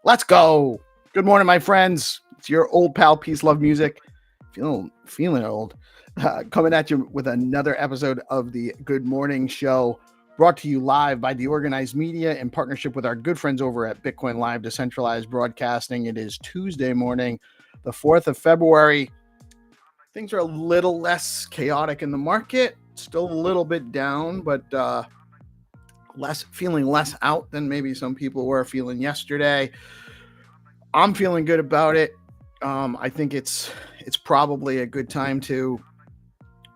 Let's go. Good morning, my friends. It's your old pal, PeaceLoveMusic. Feeling old. Coming at you with another episode of the Good Morning Show, brought to you live by DeOrganized Media in partnership with our good friends over at BitcoinLive, Decentralized Broadcasting. It is Tuesday morning, the 4th of February. Things are a little less chaotic in the market. Still a little bit down, but feeling less out than maybe some people were feeling yesterday. I'm feeling good about it. I think it's probably a good time to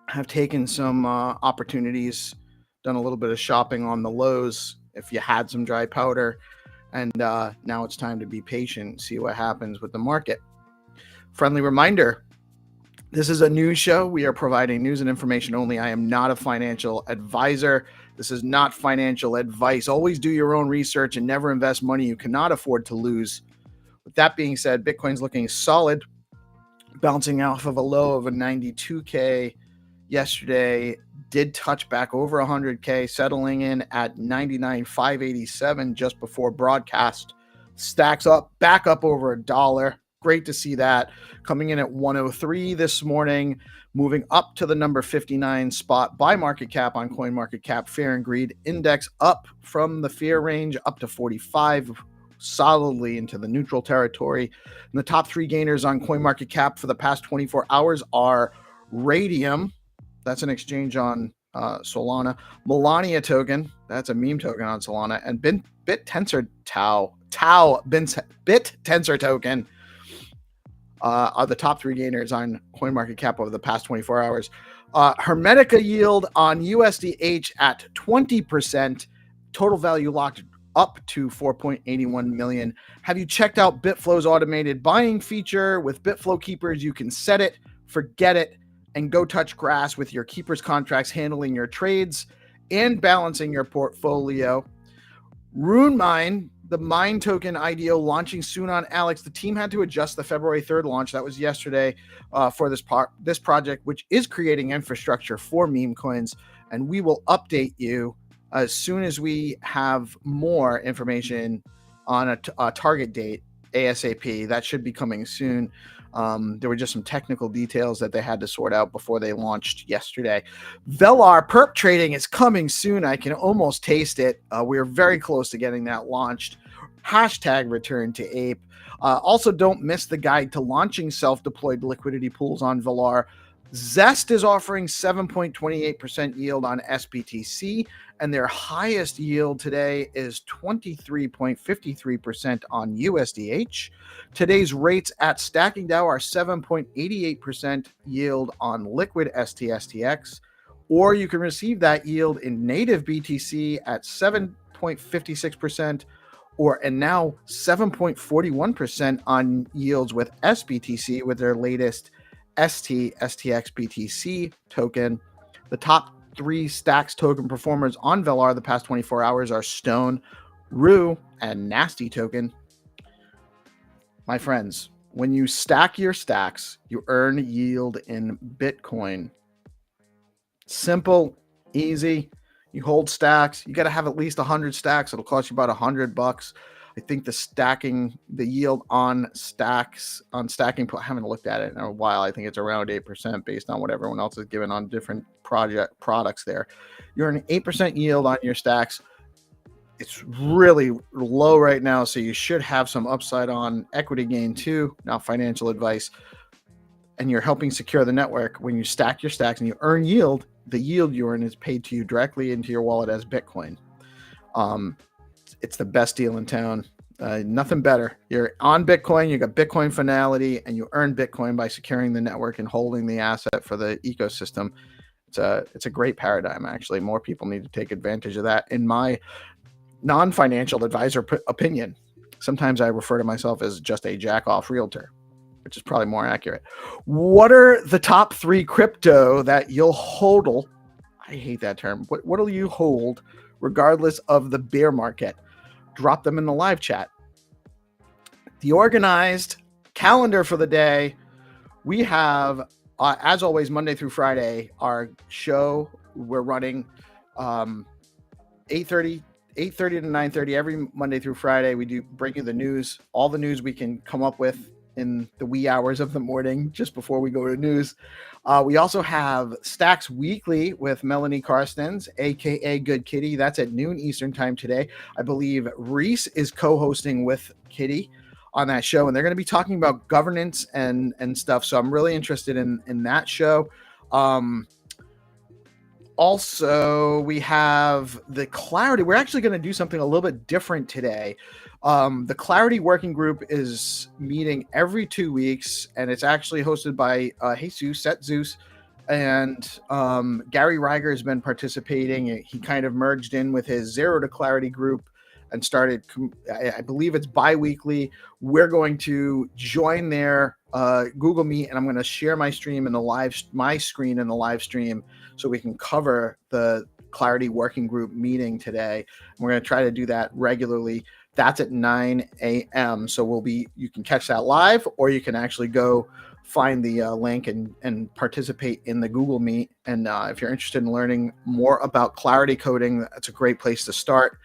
have taken some opportunities, done a little bit of shopping on the lows if you had some dry powder, and now it's time to be patient, see what happens with the market. Friendly reminder, this is a news show. We are providing news and information only. I am not a financial advisor. This is not financial advice. Always do your own research and never invest money you cannot afford to lose. With that being said, Bitcoin's looking solid, bouncing off of a low of a 92K yesterday, did touch back over 100K, settling in at 99,587 just before broadcast. Stacks up, back up over $1. Great to see that. Coming in at 103 this morning, moving up to the number 59 spot by market cap on CoinMarketCap. Fear and Greed Index up from the fear range up to 45, solidly into the neutral territory. And the top three gainers on CoinMarketCap for the past 24 hours are Radium, that's an exchange on Solana, Melania token, that's a meme token on Solana, and BitTensor token are the top three gainers on CoinMarketCap over the past 24 hours. Hermetica yield on USDH at 20%, total value locked up to 4.81 million. Have you checked out Bitflow's automated buying feature? With Bitflow Keepers, you can set it, forget it, and go touch grass with your Keepers contracts, handling your trades and balancing your portfolio. RuneMine, the Mine token IDO, launching soon on Alex. The team had to adjust the February 3rd launch. That was yesterday for this project, which is creating infrastructure for meme coins. And we will update you as soon as we have more information on a target date, ASAP. That should be coming soon. There were just some technical details that they had to sort out before they launched yesterday. Velar perp trading is coming soon. I can almost taste it. We're very close to getting that launched. Hashtag return to ape. Also, don't miss the guide to launching self-deployed liquidity pools on Velar. Zest is offering 7.28% yield on SBTC, and their highest yield today is 23.53% on USDH. Today's rates at Stacking DAO are 7.88% yield on liquid STSTX, or you can receive that yield in native BTC at 7.56%, and now 7.41% on yields with SBTC with their latest STX BTC token. The top three Stacks token performers on Velar the past 24 hours are Stone, Rue, and Nasty token. My friends, when you stack your stacks, you earn yield in Bitcoin. Simple, easy. You hold stacks. You got to have at least 100 stacks. It'll cost you about $100. I think the yield on stacking, I haven't looked at it in a while. I think it's around 8% based on what everyone else is given on different products there. You're an 8% yield on your stacks. It's really low right now, so you should have some upside on equity gain too, not financial advice. And you're helping secure the network. When you stack your stacks and you earn yield, the yield you earn is paid to you directly into your wallet as Bitcoin. It's the best deal in town. Nothing better. You're on Bitcoin, you got Bitcoin finality, and you earn Bitcoin by securing the network and holding the asset for the ecosystem. It's a great paradigm, actually. More people need to take advantage of that, in my non-financial advisor opinion. Sometimes I refer to myself as just a jack-off realtor. which is probably more accurate. What are the top 3 crypto that you'll hodl? I hate that term. What'll you hold regardless of the bear market? Drop them in the live chat. The organized calendar for the day. We have, as always, Monday through Friday, our show. We're running 8:30 to 9:30 every Monday through Friday. We do bring you the news, all the news we can come up with in the wee hours of the morning, just before we go to news. We also have Stacks Weekly with Melanie Carstens, aka Good Kitty. That's at noon Eastern time today. I believe Reese is co-hosting with Kitty on that show, and they're going to be talking about governance and stuff. So I'm really interested in that show. Also, we have the Clarity. We're actually going to do something a little bit different today. The Clarity Working Group is meeting every 2 weeks, and it's actually hosted by Jesus, Set Zeus, and Gary Reiger has been participating. He kind of merged in with his Zero to Clarity group and started, I believe it's bi-weekly. We're going to join their Google Meet, and I'm going to share my stream in my screen in the live stream so we can cover the Clarity Working Group meeting today. And we're going to try to do that regularly. That's at 9 a.m. So you can catch that live, or you can actually go find the link and participate in the Google Meet. And if you're interested in learning more about Clarity coding, that's a great place to start.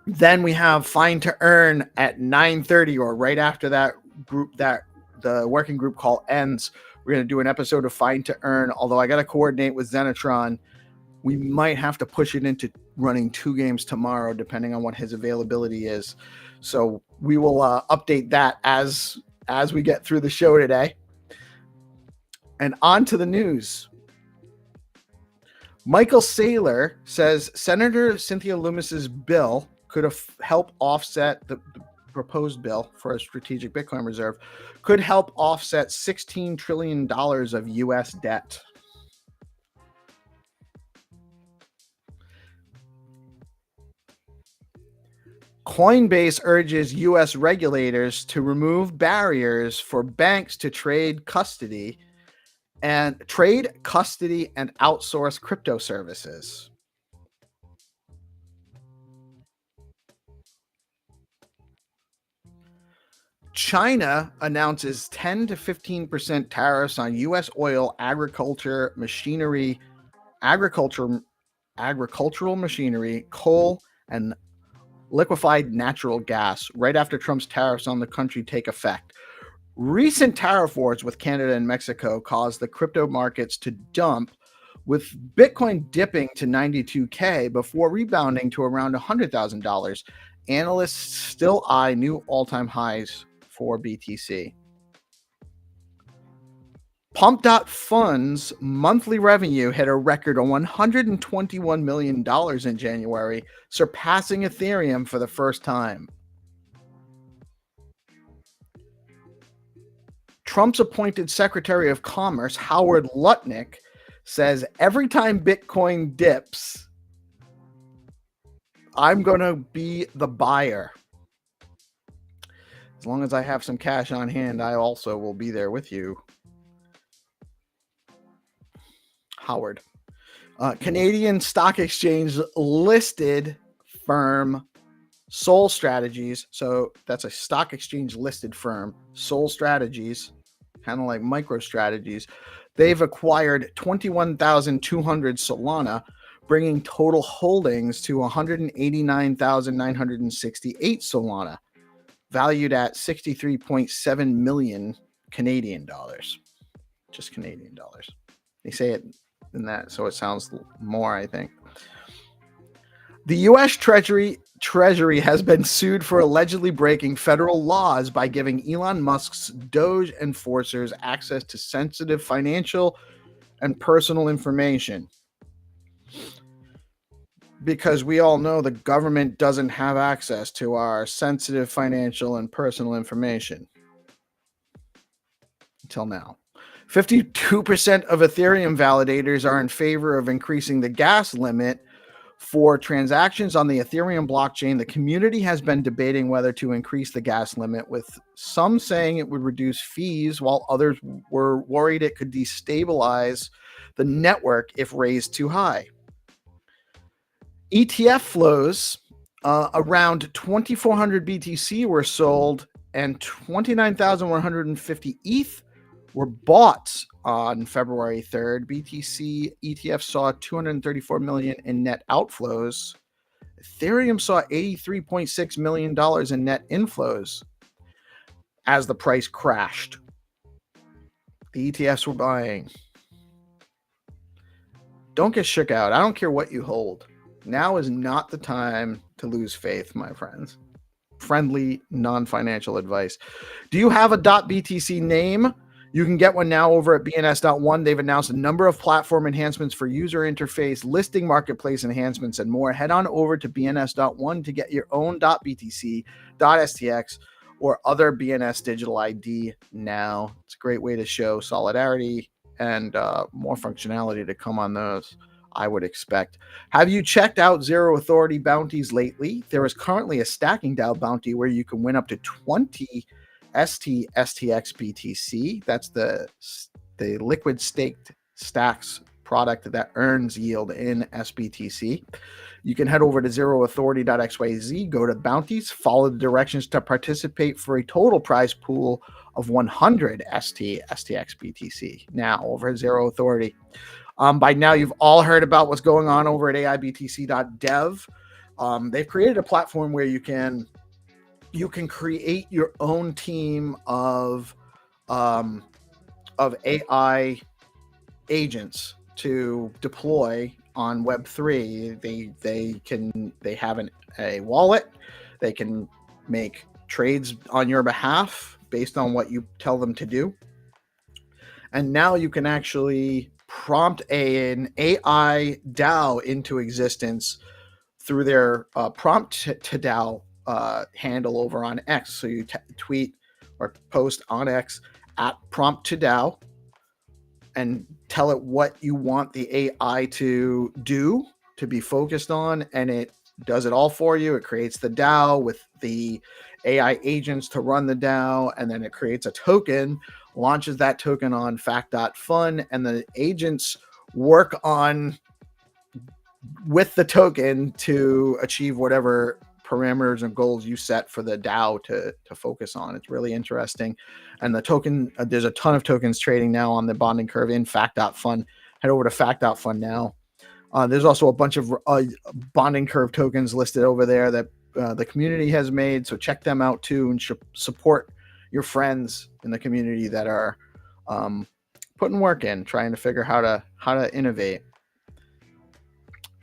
Then we have Find to Earn at 9:30, or right after that group, that the working group call ends. We're going to do an episode of Find to Earn, although I got to coordinate with Xenitron. We might have to push it into running 2 games tomorrow, depending on what his availability is. So we will update that as we get through the show today. And on to the news. Michael Saylor says Senator Cynthia Lummis's bill could help offset the proposed bill for a strategic Bitcoin reserve could help offset $16 trillion of U.S. debt. Coinbase urges U.S. regulators to remove barriers for banks to trade custody and outsource crypto services. China announces 10 to 15% tariffs on U.S. oil, agricultural machinery, coal, and liquefied natural gas right after Trump's tariffs on the country take effect. Recent tariff wars with Canada and Mexico caused the crypto markets to dump, with Bitcoin dipping to 92K before rebounding to around $100,000. Analysts still eye new all-time highs for BTC. Pump.Fund's monthly revenue hit a record of $121 million in January, surpassing Ethereum for the first time. Trump's appointed Secretary of Commerce, Howard Lutnick, says every time Bitcoin dips, I'm going to be the buyer. As long as I have some cash on hand, I also will be there with you. Howard. Canadian Stock Exchange listed firm Sol Strategies. So that's a stock exchange listed firm. Sol Strategies, kind of like MicroStrategies. They've acquired 21,200 Solana, bringing total holdings to 189,968 Solana, valued at 63.7 million Canadian dollars. Just Canadian dollars. They say it in that, so it sounds more, I think. The U.S. Treasury has been sued for allegedly breaking federal laws by giving Elon Musk's Doge enforcers access to sensitive financial and personal information. Because we all know the government doesn't have access to our sensitive financial and personal information. Until now. 52% of Ethereum validators are in favor of increasing the gas limit, For transactions on the Ethereum blockchain, the community has been debating whether to increase the gas limit, with some saying it would reduce fees, while others were worried it could destabilize the network if raised too high. ETF flows, around 2,400 BTC were sold and 29,150 ETH were bought on February 3rd. BTC ETF saw 234 million in net outflows. Ethereum saw $83.6 million in net inflows as the price crashed. The ETFs were buying. Don't get shook out. I don't care what you hold. Now is not the time to lose faith, my friends. Friendly, non-financial advice. Do you have a .btc name? You can get one now over at bns.one. They've announced a number of platform enhancements for user interface, listing marketplace enhancements, and more. Head on over to bns.one to get your own .btc, .stx, or other BNS digital ID now. It's a great way to show solidarity and more functionality to come on those, I would expect. Have you checked out Zero Authority bounties lately? There is currently a stacking DAO bounty where you can win up to 20 STX BTC. That's the liquid staked stacks product that earns yield in SBTC. You can head over to zeroauthority.xyz, go to bounties, follow the directions to participate for a total prize pool of 100 STX BTC. Now over at Zero Authority. By now, you've all heard about what's going on over at aibtc.dev. They've created a platform where you can create your own team of AI agents to deploy on Web3. They have a wallet. They can make trades on your behalf based on what you tell them to do. And now you can actually prompt an AI DAO into existence through their prompt to DAO handle over on X. So you tweet or post on X at prompt to DAO and tell it what you want the AI to do, to be focused on, and it does it all for you. It creates the DAO with the AI agents to run the DAO, and then it creates a token, launches that token on fact.fun, and the agents work on with the token to achieve whatever parameters and goals you set for the DAO to focus on. It's really interesting. And the token, there's a ton of tokens trading now on the bonding curve in fact.fun. Head over to fact.fun now. There's also a bunch of bonding curve tokens listed over there that the community has made. So check them out too, and support your friends in the community that are putting work in, trying to figure how to innovate.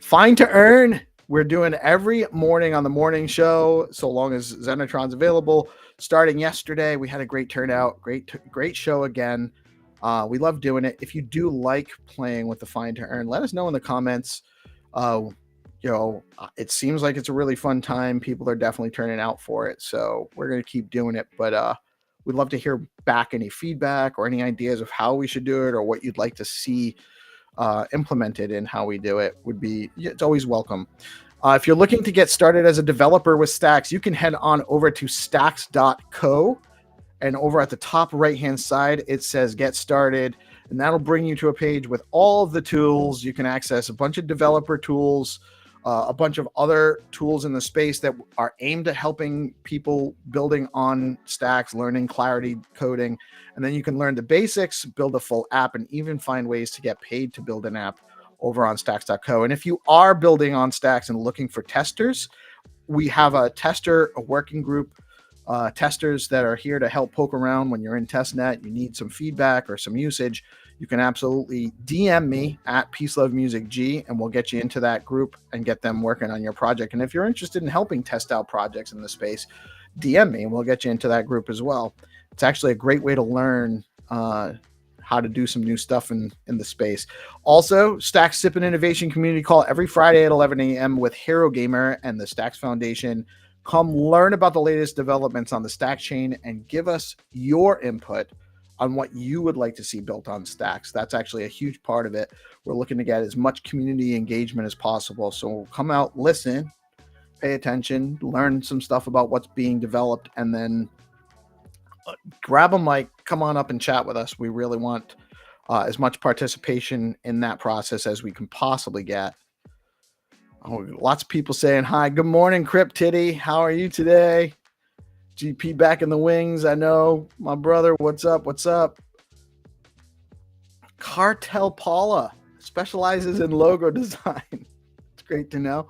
Fine to earn. We're doing every morning on the morning show, so long as Xenitron's available. Starting yesterday, we had a great turnout. Great show again. We love doing it. If you do like playing with the Fine to Earn, let us know in the comments. It seems like it's a really fun time. People are definitely turning out for it, so we're going to keep doing it. But we'd love to hear back any feedback or any ideas of how we should do it, or what you'd like to see implemented in how we do it. It's always welcome. If you're looking to get started as a developer with Stacks, you can head on over to stacks.co, and over at the top right hand side it says get started, and that'll bring you to a page with all of the tools. You can access a bunch of developer tools, a bunch of other tools in the space that are aimed at helping people building on Stacks, learning Clarity coding, and then you can learn the basics, build a full app, and even find ways to get paid to build an app over on stacks.co. And if you are building on Stacks and looking for testers, we have a working group, testers that are here to help poke around when you're in testnet. You need some feedback or some usage, you can absolutely DM me at PeaceLoveMusicG, and we'll get you into that group and get them working on your project. And if you're interested in helping test out projects in the space, DM me and we'll get you into that group as well. It's actually a great way to learn how to do some new stuff in the space. Also, Stacks Sip and Innovation Community Call every Friday at 11 a.m. with Hero Gamer and the Stacks Foundation. Come learn about the latest developments on the Stack chain and give us your input on what you would like to see built on Stacks. That's actually a huge part of it. We're looking to get as much community engagement as possible. So come out, listen, pay attention, learn some stuff about what's being developed, and then grab a mic, come on up and chat with us. We really want as much participation in that process as we can possibly get. Oh, lots of people saying hi. Good morning, Crypt Titty. How are you today? GP back in the wings. I know, my brother. What's up? What's up? Cartel Paula specializes in logo design. It's great to know.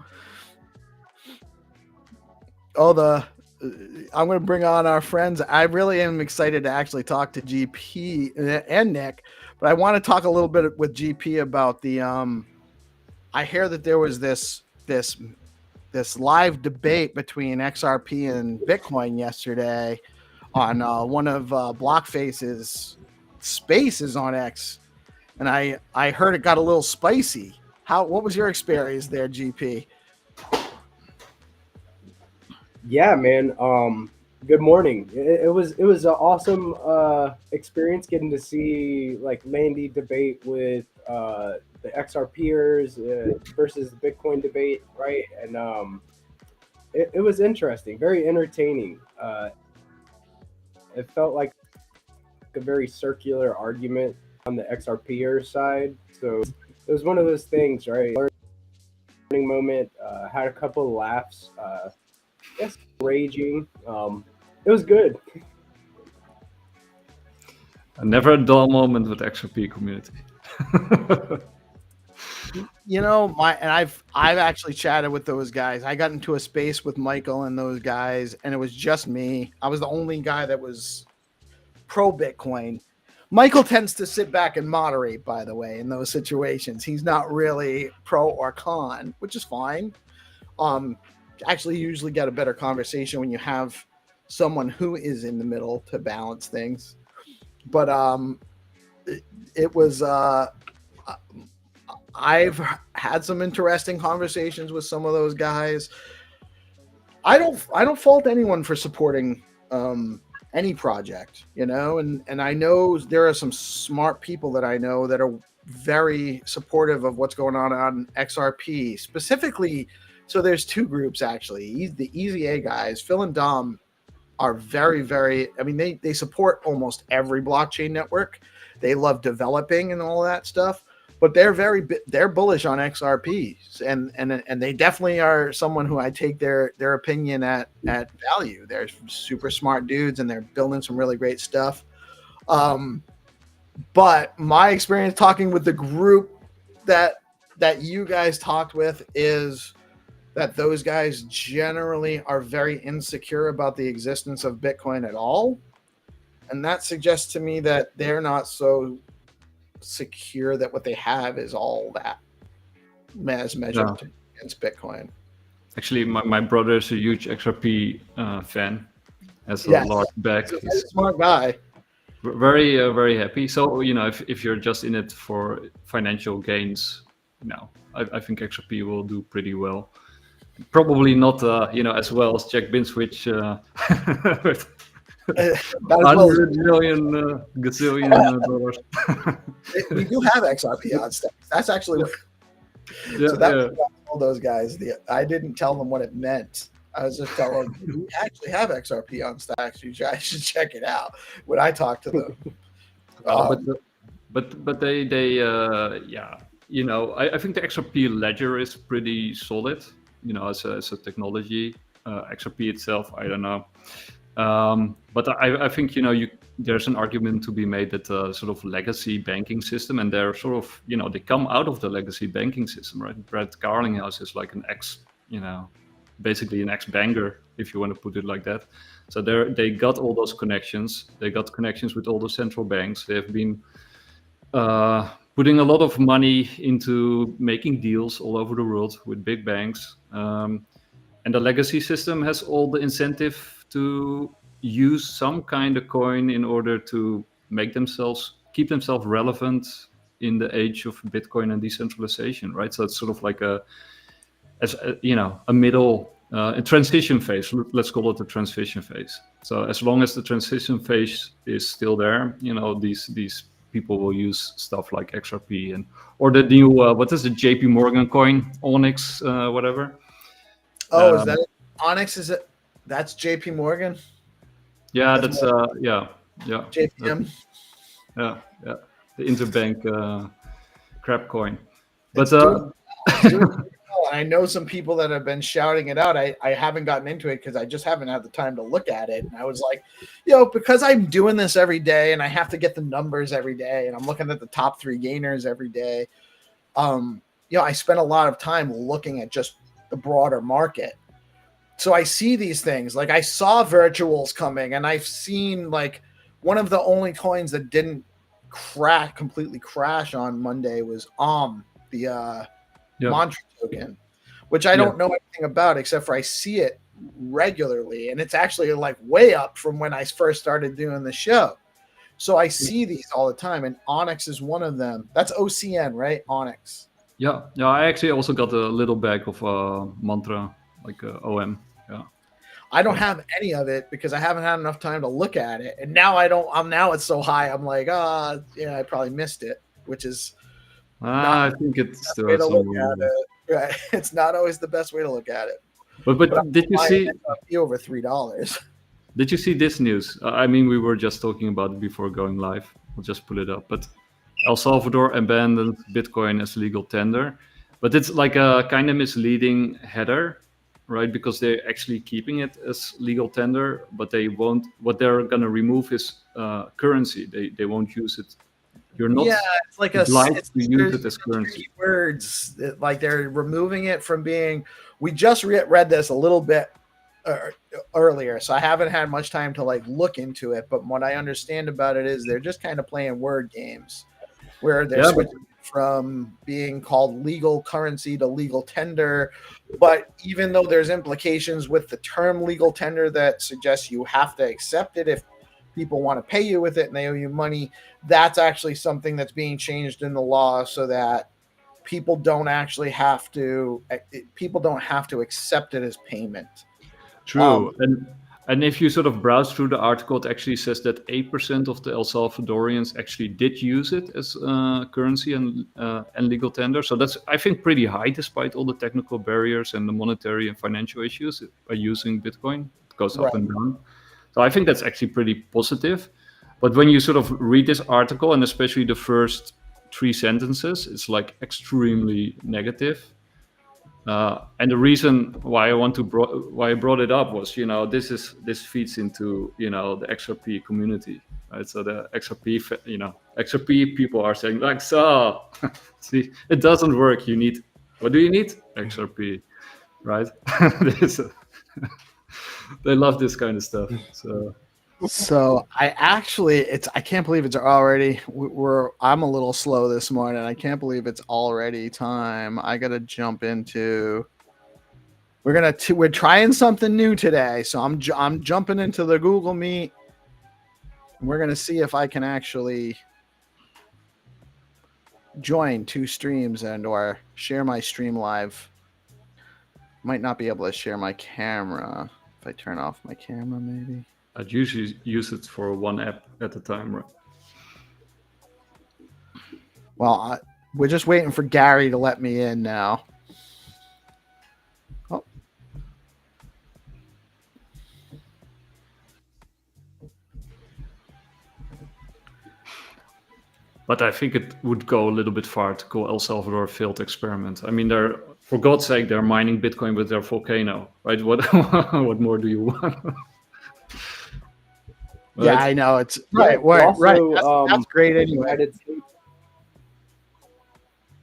Oh, I'm going to bring on our friends. I really am excited to actually talk to GP and Nick, but I want to talk a little bit with GP about the. I hear that there was this live debate between XRP and Bitcoin yesterday on one of Blockface's spaces on X, and I heard it got a little spicy. What was your experience there, GP? Yeah, man. Good morning. It was an awesome experience getting to see like Landy debate with the XRPers versus the Bitcoin debate, right? And it was interesting, very entertaining. It felt like a very circular argument on the XRPer side. So it was one of those things, right? Learning moment. Had a couple of laughs. Yes, raging. It was good. Never a dull moment with XRP community. You know, I've actually chatted with those guys. I got into a space with Michael and those guys, and it was just me. I was the only guy that was pro Bitcoin. Michael tends to sit back and moderate, by the way, in those situations. He's not really pro or con, which is fine. Actually usually get a better conversation when you have someone who is in the middle to balance things. But it was I've had some interesting conversations with some of those guys. I don't fault anyone for supporting any project, you know, and I know there are some smart people that I know that are very supportive of what's going on XRP specifically. So there's two groups actually. The Easy A guys, Phil and Dom, are very, very. I mean, they support almost every blockchain network. They love developing and all that stuff, but they're bullish on XRPs, and they definitely are someone who I take their opinion at value. They're super smart dudes, and they're building some really great stuff. But my experience talking with the group that you guys talked with is that those guys generally are very insecure about the existence of Bitcoin at all. And that suggests to me that they're not so secure that what they have is all that as measured against Bitcoin. Actually, my brother is a huge XRP fan. Has a large bag. He's a smart guy. Very, very happy. So, you know, if you're just in it for financial gains, I think XRP will do pretty well. Probably not, as well as Jack Binswitch with $100 million gazillion dollars. We do have XRP on Stacks. That's actually what. So that was what I told those guys. I didn't tell them what it meant. I was just telling them we actually have XRP on Stacks. You guys should check it out. When I talk to them, but they I think the XRP ledger is pretty solid. You know, as a technology, XRP itself, I don't know. But I think, there's an argument to be made that sort of legacy banking system, and they're sort of, they come out of the legacy banking system, right? Brett Garlinghouse is like an basically an ex-banker, if you want to put it like that. So they got all those connections. They got connections with all the central banks. They have been putting a lot of money into making deals all over the world with big banks. And the legacy system has all the incentive to use some kind of coin in order to keep themselves relevant in the age of Bitcoin and decentralization, right? So it's sort of like a middle a transition phase. Let's call it the transition phase. So as long as the transition phase is still there, these people will use stuff like XRP or the new what is the JP Morgan coin, Onyx, whatever. Oh, is that it? Onyx? Is it? That's JP Morgan. Yeah, that's yeah. JPM. Yeah, the interbank crap coin. But it's doing well. I know some people that have been shouting it out. I haven't gotten into it because I just haven't had the time to look at it. And I was like, because I'm doing this every day and I have to get the numbers every day and I'm looking at the top 3 gainers every day. I spend a lot of time looking at just the broader market. So I see these things. Like I saw virtuals coming and I've seen like one of the only coins that didn't completely crash on Monday was the Mantra token, which I don't know anything about except for I see it regularly, and it's actually like way up from when I first started doing the show. So I see these all the time, and Onyx is one of them. That's OCN, right? Onyx. Yeah. I actually also got a little bag of Mantra, like OM. Yeah. I don't have any of it because I haven't had enough time to look at it, and now I don't. Now it's so high. I'm like, I probably missed it, which is. I think it's still way to look at it. Right. It's not always the best way to look at it. But did you see over $3? Did you see this news? I mean, we were just talking about it before going live. I'll just pull it up. But El Salvador abandoned Bitcoin as legal tender, but it's like a kind of misleading header, right? Because they're actually keeping it as legal tender, but they won't. What they're gonna remove is currency. They won't use it. You're not. Yeah, it's like to use it as currency. Words like they're removing it from being. We just read this a little bit earlier, so I haven't had much time to like look into it. But what I understand about it is they're just kind of playing word games, where they're switching from being called legal currency to legal tender. But even though there's implications with the term legal tender that suggests you have to accept it if people want to pay you with it and they owe you money, that's actually something that's being changed in the law so that people don't have to accept it as payment. True. And if you sort of browse through the article, it actually says that 8% of the El Salvadorians actually did use it as currency and legal tender. So that's, I think, pretty high despite all the technical barriers and the monetary and financial issues by using Bitcoin. It goes up and down. So I think that's actually pretty positive. But when you sort of read this article, and especially the first 3 sentences, it's like extremely negative. And the reason why I brought it up was, this feeds into, the XRP community, right? So the XRP people are saying like, so see, it doesn't work. What do you need? XRP, right? They love this kind of stuff. So I can't believe it's already. I'm a little slow this morning. I can't believe it's already time. I gotta jump into. We're trying something new today, so I'm jumping into the Google Meet. We're gonna see if I can actually join 2 streams or share my stream live. Might not be able to share my camera. If I turn off my camera, maybe. I'd usually use it for 1 app at a time, right? Well, we're just waiting for Gary to let me in now. Oh. But I think it would go a little bit far to call El Salvador a failed experiment. I mean, for God's sake, they're mining Bitcoin with their volcano, right? What more do you want? Right? Yeah, I know. It's right. That's great anyway. United States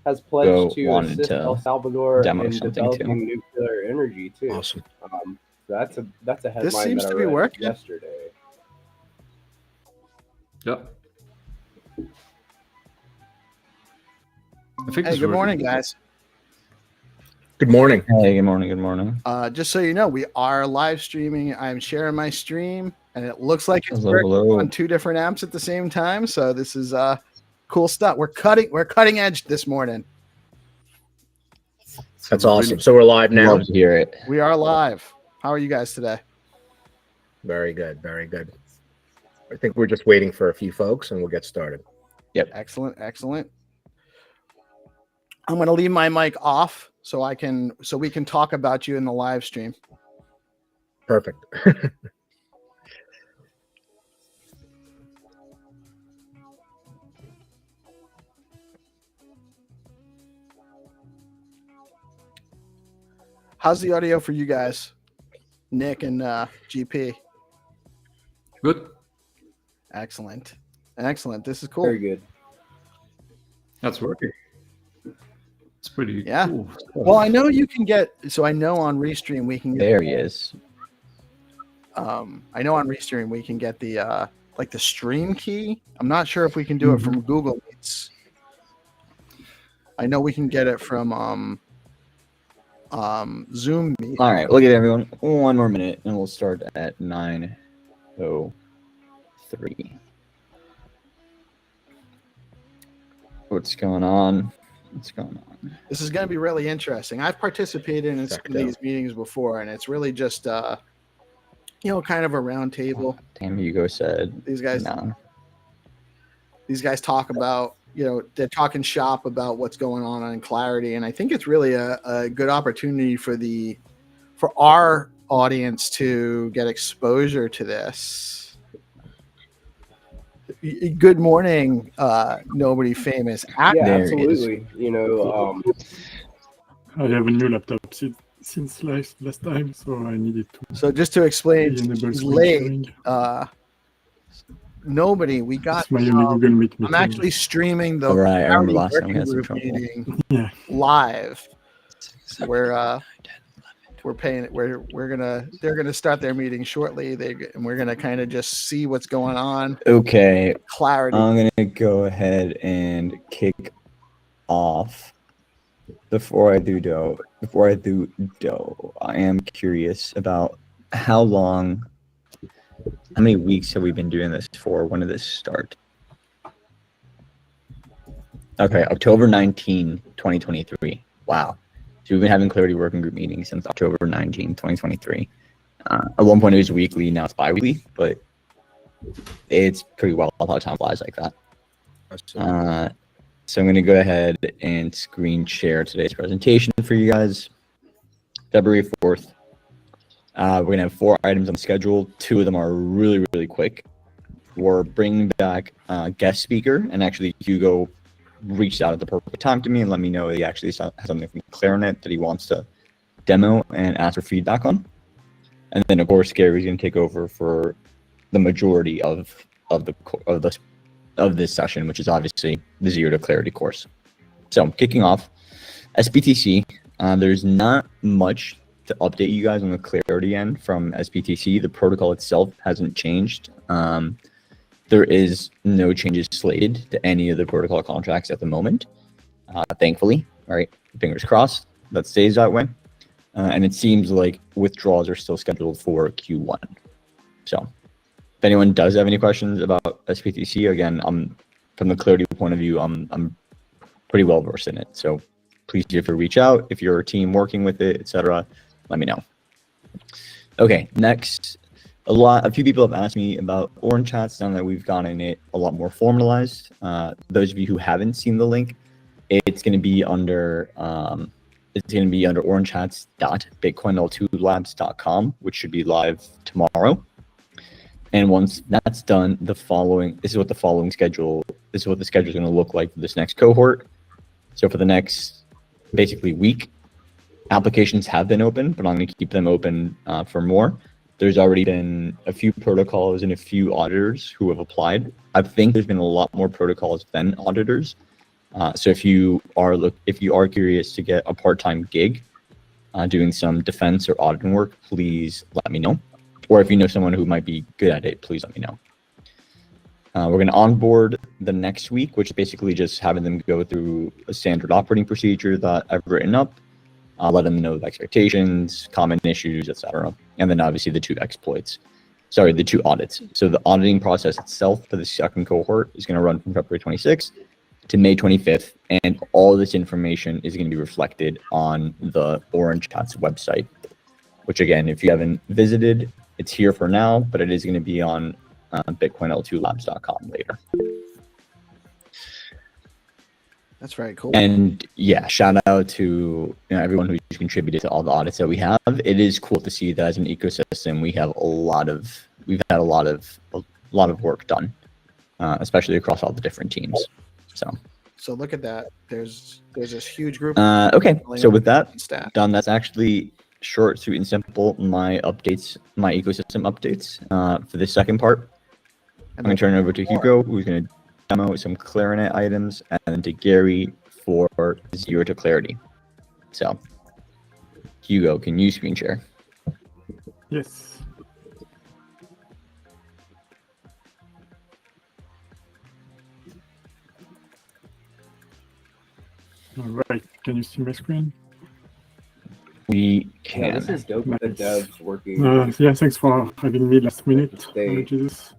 has pledged to assist El Salvador in developing nuclear energy too. Awesome. That's a headline. This seems to be working. Yesterday. Yeah. Hey, good morning, guys. Good morning. Hey, good morning. Good morning. Just so you know, we are live streaming. I'm sharing my stream, and it looks like it's working on 2 different apps at the same time. So this is cool stuff. We're cutting edge this morning. That's awesome. So we're live now. Love to hear it. We are live. How are you guys today? Very good. Very good. I think we're just waiting for a few folks and we'll get started. Yep. Excellent. Excellent. I'm going to leave my mic off so we can talk about you in the live stream. Perfect. How's the audio for you guys, Nick and GP? Good. Excellent. Excellent. This is cool. Very good. That's working. It's pretty Yeah. cool. Well, I know you can get. So I know on Restream we can get. There he is. I know on Restream we can get the like the stream key. I'm not sure if we can do it from Google Meets. I know we can get it from Zoom Meet. All right, look at everyone. One more minute, and we'll start at 9:03. What's going on? What's going on? This is going to be really interesting. I've participated in some of these meetings before, and it's really just kind of a round table. Damn, Hugo said These guys, no. These guys talk about, they're talking shop about what's going on in Clarity, and I think it's really a good opportunity for our audience to get exposure to this. Good morning, nobody famous. Yeah, There it is. absolutely. I have a new laptop since last time, so I needed to So just to explain, enable it's screen late. sharing. Nobody, we got. It's my only Google Meet meeting. I'm actually streaming the All right, I remember Clarity last time we had working some group trouble. meeting Yeah. live. They're gonna start their meeting shortly. And we're gonna kind of just see what's going on. Okay, Clarity. I'm gonna go ahead and kick off. Before I do though, I am curious about how many weeks have we been doing this for? When did this start? Okay, October 19, 2023. Wow. So we've been having Clarity Working Group meetings since October 19, 2023. At one point it was weekly, now it's bi-weekly, but it's pretty well how time flies like that. So I'm going to go ahead and screen share today's presentation for you guys. February 4th. We're going to have 4 items on the schedule. 2 of them are really, really quick. We're bringing back a guest speaker, and actually Hugo reached out at the perfect time to me and let me know he actually has something from Clarinet that he wants to demo and ask for feedback on. And then, of course, Gary's going to take over for the majority of this session, which is obviously the Zero to Clarity course. So kicking off, SBTC, there's not much to update you guys on the Clarity end from SBTC. The protocol itself hasn't changed. There is no changes slated to any of the protocol contracts at the moment, thankfully. All right, fingers crossed that stays that way. And it seems like withdrawals are still scheduled for Q1. So if anyone does have any questions about SPTC, again, from the Clarity point of view, I'm pretty well versed in it. So please feel free to reach out if you're a team working with it, etc. Let me know. Okay, next, a few people have asked me about Orange Chats now that we've gotten it a lot more formalized. Those of you who haven't seen the link, it's going to be under orangechats.bitcoinl2labs.com, which should be live tomorrow. And once that's done, this is what the schedule is going to look like for this next cohort. So for the next basically week, applications have been open, but I'm going to keep them open for more. There's already been a few protocols and a few auditors who have applied. I think there's been a lot more protocols than auditors. So if you are curious to get a part-time gig doing some defense or auditing work, please let me know. Or if you know someone who might be good at it, please let me know. We're going to onboard the next week, which is basically just having them go through a standard operating procedure that I've written up, let them know the expectations, common issues, etc. And then obviously the 2 audits. So the auditing process itself for the second cohort is going to run from February 26th to May 25th, and all this information is going to be reflected on the Orange Chat's website, which again, if you haven't visited, it's here for now, but it is going to be on BitcoinL2Labs.com later. That's very cool. And yeah, shout out to everyone who's contributed to all the audits that we have. It is cool to see that as an ecosystem, we've had a lot of work done, especially across all the different teams. So look at that. There's this huge group. Okay, so with that stat. done, that's actually short, sweet, and simple. My ecosystem updates for this second part. I'm going to turn it over to Hugo, who's going to demo some clarinet items, and then to Gary for Zero to Clarity. So, Hugo, can you screen share? Yes. All right. Can you see my screen? We Yeah, can. this is dope with the devs working. Yeah, thanks for having me last minute. They- Jesus.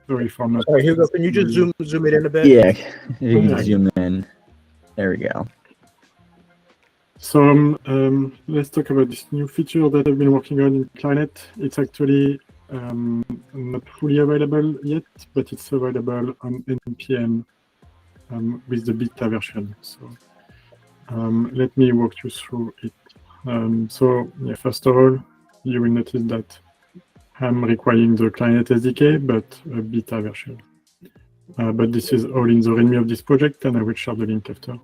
Sorry for not. Sorry, Hugo, can you just zoom it in a bit? Yeah, you can Yeah. zoom in. There we go. So let's talk about this new feature that I've been working on in Clarinet. It's actually not fully available yet, but it's available on NPM with the beta version. So let me walk you through it. So yeah, first of all, you will notice that I'm requiring the Clarinet SDK, but a beta version. But this is all in the README of this project, and I will share the link after.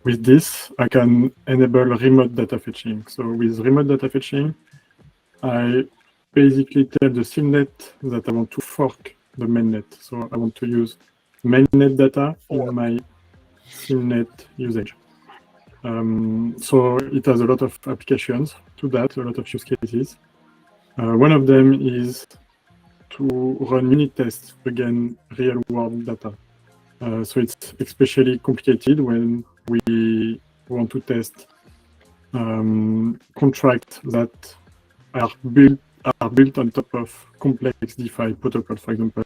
With this, I can enable remote data fetching. So with remote data fetching, I basically tell the SIMnet that I want to fork the mainnet. So I want to use mainnet data in my SIMnet usage. So it has a lot of applications to that, a lot of use cases. One of them is to run unit tests against real-world data. So it's especially complicated when we want to test contracts that are built on top of complex DeFi protocols, for example,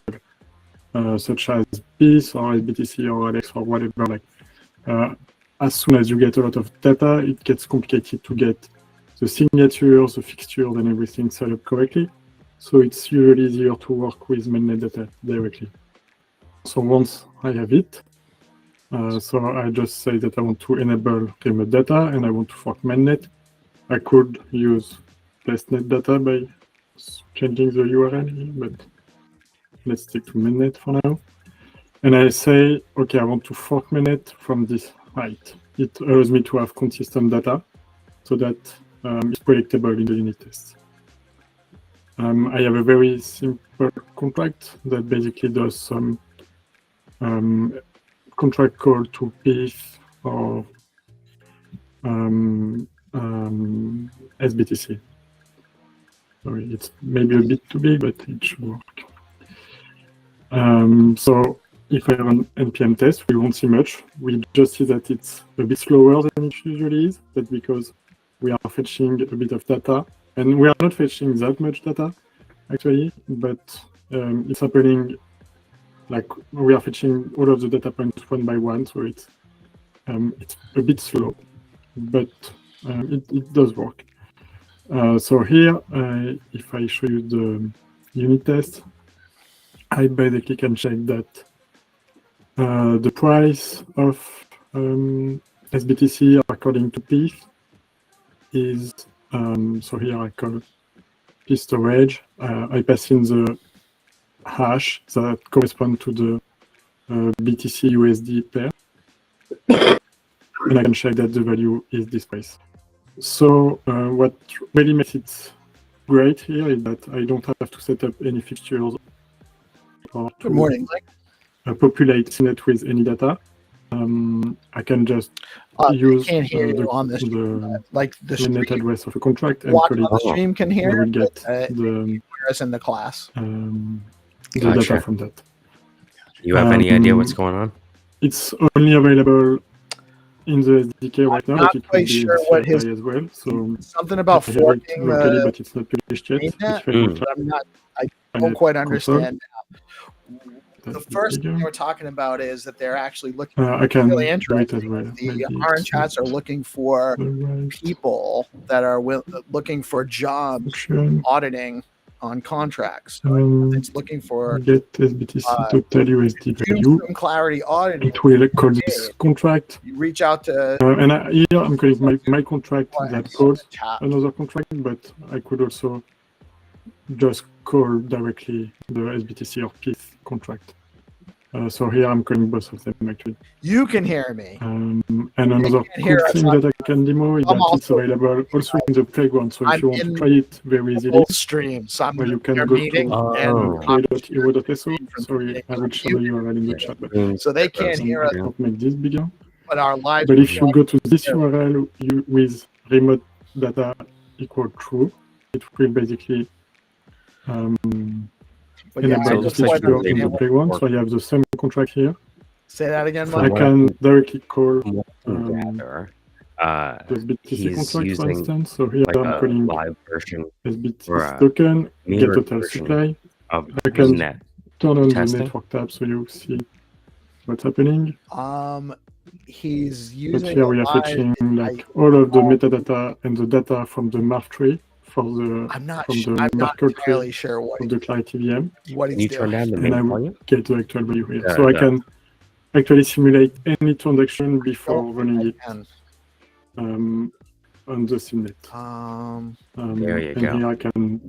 such as Peace or SBTC or Alex or whatever. Like, as soon as you get a lot of data, it gets complicated to get the signatures, the fixtures, and everything set up correctly. So it's usually easier to work with mainnet data directly. So once I have it, so I just say that I want to enable remote data and I want to fork mainnet. I could use testnet data by changing the URL, but let's stick to mainnet for now. And I say, okay, I want to fork mainnet from this height. It allows me to have consistent data so that it's predictable in the unit tests. I have a very simple contract that basically does some contract call to Peace or SBTC. Sorry, it's maybe a bit too big, but it should work. So if I run npm test, we won't see much. We just see that it's a bit slower than it usually is. That's because we are fetching a bit of data, and we are not fetching that much data actually, but it's happening like we are fetching all of the data points one by one, so it's a bit slow, but it does work. So here, if I show you the unit test, I basically can check that the price of SBTC according to Peace is, so here I call Peace storage. I pass in the hash that correspond to the BTC USD pair, and I can check that the value is this price. So what really makes it great here is that I don't have to set up any fixtures or to Good morning, Mike. Populate CNET with any data. I can just use can't hear you on this the like the net stream. address of a contract and Watch call on the it. stream can I hear will get but, the us in the class. data from that. You have any idea what's going on? It's only available in the SDK right now, not but it quite will be sure in what CLI his- as well. So Something about I have it forking locally, but it's not published yet. mainnet, It's very but I'm not. I Mainnet don't quite console. understand. the first thing we're talking about is that they're actually looking. I can really do it interesting. as well. The Maybe orange hats are looking for people that are looking for jobs auditing on contracts. So it's looking for get SBTC total USD value. Clarity auditing. It will call this contract. You reach out to and here I'm calling my contract that calls another contract, but I could also just call directly the SBTC or Peace contract. So here I'm calling both of them actually. You can hear me. And another cool thing that I can demo is that it's available also in the playground. So if you want to try it very easily, stream, so you can go to play.ero.so. Sorry, I will show the URL in the chat. But so they can't hear us. I'll make this bigger. But our live. But if you go to this URL with remote data equal true, it will basically enable this feature in the playground. So I have the same contract here. Say that again, I can directly call the he's SBTC contract, for using instance. So here like I'm a calling live version SBTC token, get total version supply. of I can net turn on the testing. network tab so you see what's happening. He's But using. here we are fetching like all of the metadata and the data from the mark tree for the I'm not marker entirely tree sure what of the Clarity VM. what Can he's you turn doing. down the And main I will volume? get the actual value here. Yeah, So I yeah. can actually simulate any transaction before running it on the simnet. There you and go. here I can Have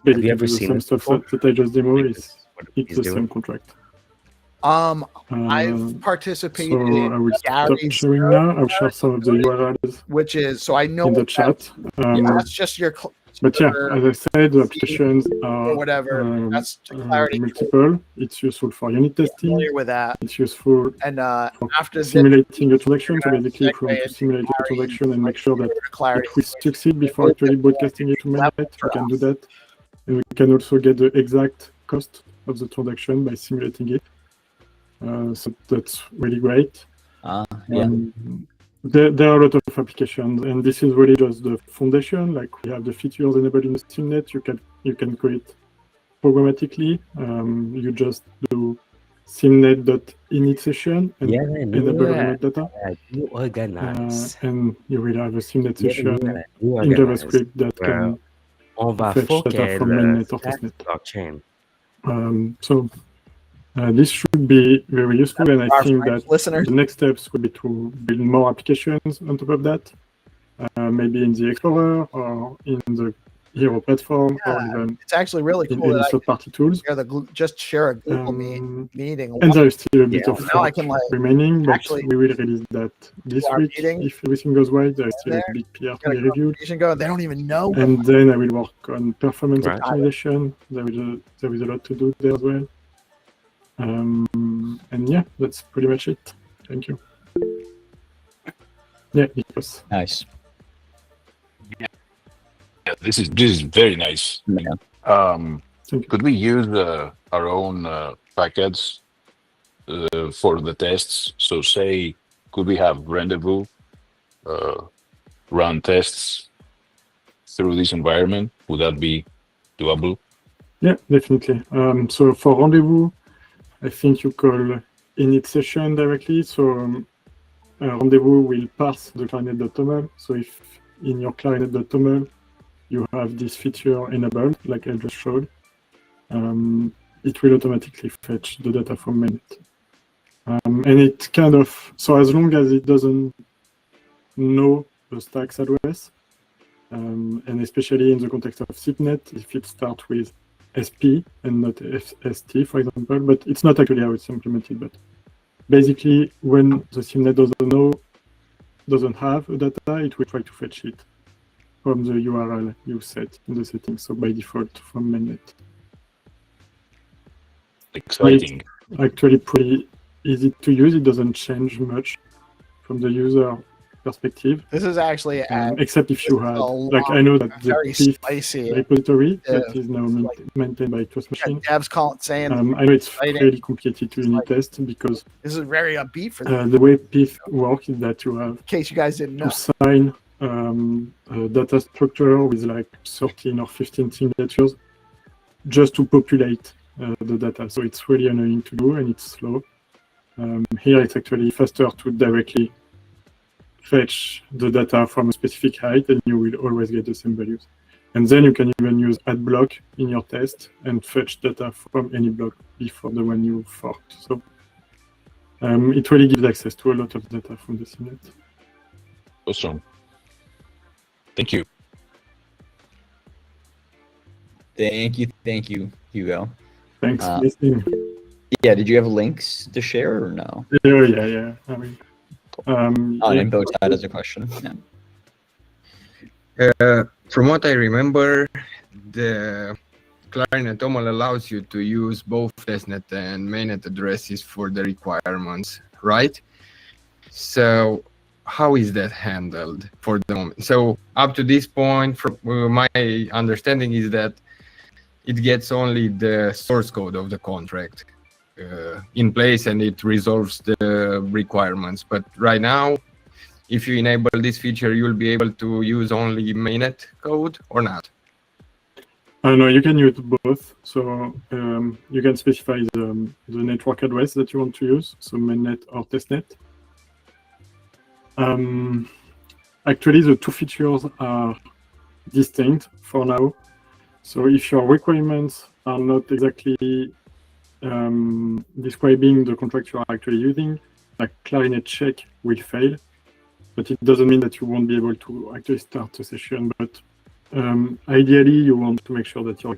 basically you ever do the seen same this stuff before? that I just demoed. This is what It's he's the doing? same contract. I've participated So I in will stop Gary's, sharing now. I'll share some of the URLs which is so I know in the chat. that's just your But yeah, as I said, the applications or are whatever. That's Clarity. multiple. It's useful for unit testing. Familiar with that. It's useful And for after this, simulating a transaction. So basically, if we want to simulate a transaction and make sure that Clarity. it will succeed before actually broadcasting it to mainnet, we can do that. And we can also get the exact cost of the transaction by simulating it. So that's really great. Yeah. There are a lot of applications, and this is really just the foundation. Like we have the features enabled in the simnet. You can create programmatically. You just do simnet.init session and enable remote data. DeOrganized. And you will have a simnet session in DeOrganized. JavaScript that can On va fetch data forquer from le mainnet or test testnet. blockchain. So this should be very useful, and I Our think French that listeners. the next steps would be to build more applications on top of that, maybe in the Explorer or in the Hero platform, or even It's actually really in cool any that I third-party tools. can just share a Google meeting. And there is still a bit Yeah. of Now I work can, like, remaining, but actually we will release that this our week. meeting If everything goes well, there is still a there. big PR to Got a be reviewed. conversation going. They don't even know. And then I will work on performance Right. optimization. There is a lot to do there as well. And yeah, that's pretty much it. Thank you. Yeah, Nikos. Nice. Yeah, this is very nice. Yeah. Thank you. Could we use our own packets for the tests? So say, could we have Rendezvous run tests through this environment? Would that be doable? Yeah, definitely. So for Rendezvous, I think you call init session directly. So Rendezvous will parse the clarinet.toml. So if in your clarinet.toml you have this feature enabled, like I just showed, it will automatically fetch the data from mainnet. And it kind of, so as long as it doesn't know the stack's address, and especially in the context of SIPnet, if it starts with SP and not ST, for example, but it's not actually how it's implemented. But basically, when the SIMnet doesn't have a data, it will try to fetch it from the URL you set in the settings. So by default, from mainnet. Exciting. It's actually pretty easy to use. It doesn't change much from the user perspective. This is actually except if you had, a like I know that the very Peace spicy. repository that is now maintained by Trust Machine. Devs saying I know it's exciting. really complicated to unit test because this is very upbeat for them. the way Peace works is that you have In case you guys didn't know. to sign a data structure with like 13 or 15 signatures just to populate the data. So it's really annoying to do, and it's slow. Here it's actually faster to directly fetch the data from a specific height, and you will always get the same values. And then you can even use add block in your test and fetch data from any block before the one you forked. So it really gives access to a lot of data from the CNET. Awesome. Thank you. Thank you, Hugo. Thanks for listening. Yeah, did you have links to share or no? Yeah. I mean, And Bowtie has a question. From what I remember, the Clarinet OML allows you to use both testnet and mainnet addresses for the requirements, right? So how is that handled for the moment? So up to this point, from my understanding is that it gets only the source code of the contract in place, and it resolves the requirements. But right now, if you enable this feature, you'll be able to use only mainnet code or not? No, you can use both. So you can specify the network address that you want to use, so mainnet or testnet. Actually, the two features are distinct for now. So if your requirements are not exactly describing the contract you are actually using, like Clarinet check will fail, but it doesn't mean that you won't be able to actually start a session. But ideally, you want to make sure that your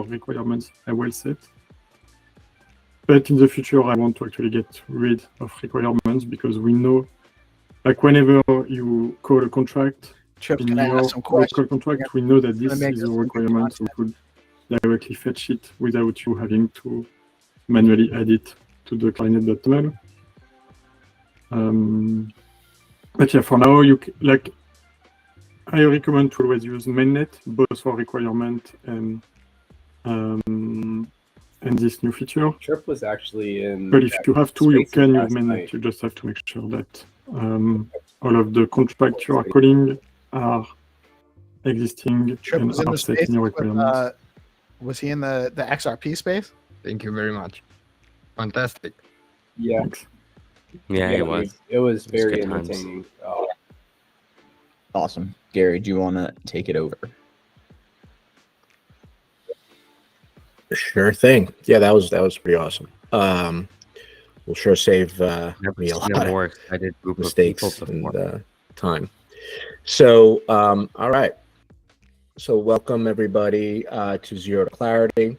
requirements are well set. But in the future, I want to actually get rid of requirements, because we know, like whenever you call a contract, Chips, in can I your ask some questions? contract, we know that this make is a this requirement, so we could directly fetch it without you having to manually add it to the Clarinet.toml. But yeah, for now, I recommend to always use mainnet, both for requirement and this new feature. Chirp was actually in. But if you have to, you can use last mainnet. night. You just have to make sure that all of the contracts you are calling are existing Chip and was in are the set space. in your requirements. Was he in the XRP space? Thank you very much. Fantastic. Yeah, Thanks. Yeah, it was. It was It was very good times. entertaining. Awesome. Gary, do you want to take it over? Sure thing. Yeah, that was pretty awesome. We'll sure save Never me a seen lot a of more excited group of people mistakes before. and time. So, all right. So, welcome everybody to Zero to Clarity.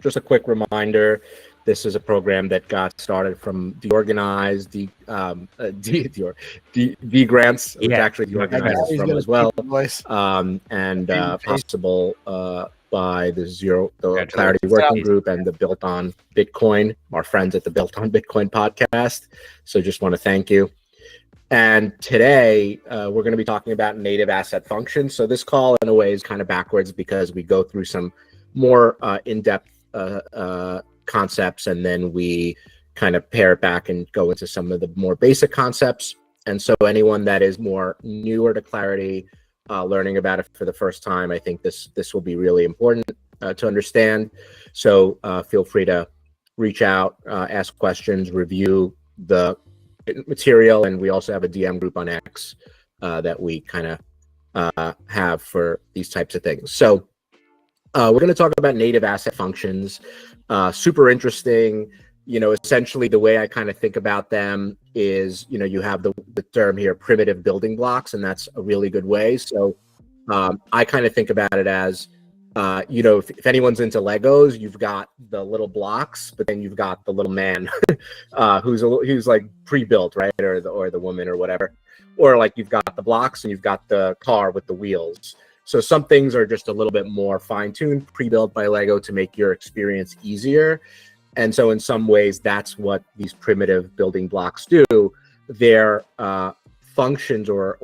Just a quick reminder: this is a program that got started from DeOrganized, D grants, which Yeah. actually DeOrganized is He's from gonna as well, keep the voice. and Face. possible by the Clarity Congratulations. Working Group and the Built on Bitcoin, our friends at the Built on Bitcoin podcast. So just want to thank you. And today we're going to be talking about native asset functions. So this call in a way is kind of backwards, because we go through some more in-depth concepts, and then we kind of pare it back and go into some of the more basic concepts. And so anyone that is more newer to Clarity, learning about it for the first time, I think this will be really important to understand. So feel free to reach out, ask questions, review the material, and we also have a DM group on X that we kind of have for these types of things. So we're going to talk about native asset functions. Super interesting. Essentially the way I kind of think about them is, you have the term here, primitive building blocks, and that's a really good way. So I kind of think about it as, if anyone's into Legos, you've got the little blocks, but then you've got the little man who's like pre-built, right? Or the woman or whatever. Or like you've got the blocks and you've got the car with the wheels. So some things are just a little bit more fine-tuned, pre-built by Lego to make your experience easier. And so in some ways, that's what these primitive building blocks do. They're functions or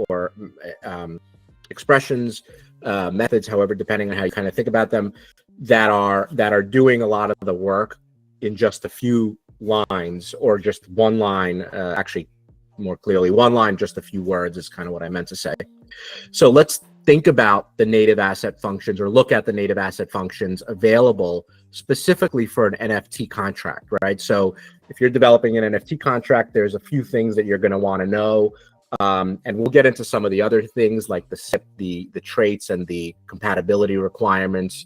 expressions, methods, however, depending on how you kind of think about them, that are doing a lot of the work in just a few lines, or just one line, actually more clearly one line, just a few words is kind of what I meant to say. So let's think about the native asset functions or look at the native asset functions available specifically for an NFT contract, right? So if you're developing an NFT contract, there's a few things that you're going to want to know. And we'll get into some of the other things like the SIP, the traits and the compatibility requirements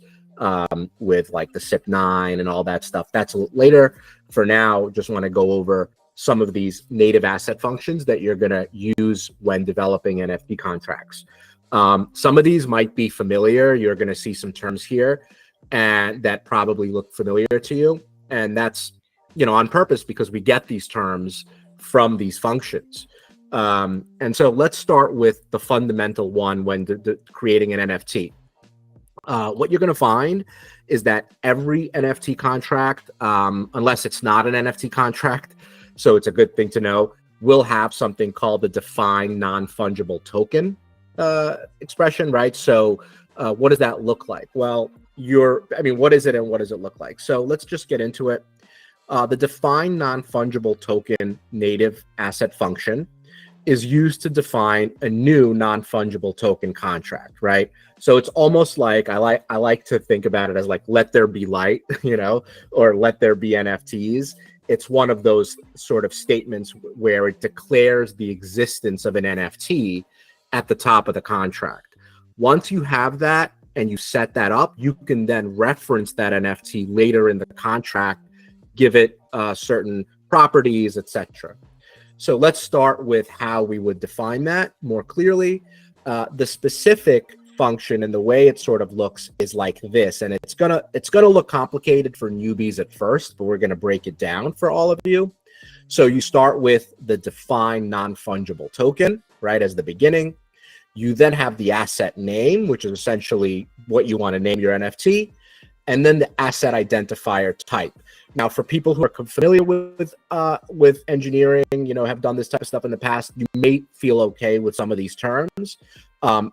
with like the SIP9 and all that stuff. That's later. For now, just want to go over some of these native asset functions that you're going to use when developing NFT contracts. Some of these might be familiar. You're going to see some terms here and that probably look familiar to you. And that's, on purpose because we get these terms from these functions. And so let's start with the fundamental one when creating an NFT. What you're going to find is that every NFT contract, unless it's not an NFT contract, so it's a good thing to know, will have something called the defined non-fungible token expression, right? So what does that look like? Well, what is it and what does it look like? So let's just get into it. The defined non-fungible token native asset function is used to define a new non-fungible token contract, right? So it's almost like I like to think about it as like let there be light, or let there be NFTs. It's one of those sort of statements where it declares the existence of an NFT at the top of the contract. Once you have that and you set that up, you can then reference that NFT later in the contract, give it certain properties, etc. So let's start with how we would define that more clearly. The specific function and the way it sort of looks is like this, and it's gonna look complicated for newbies at first, but we're gonna break it down for all of you. So you start with the defined non-fungible token, right, as the beginning. You then have the asset name, which is essentially what you want to name your NFT, and then the asset identifier type. Now, for people who are familiar with engineering, have done this type of stuff in the past, you may feel okay with some of these terms.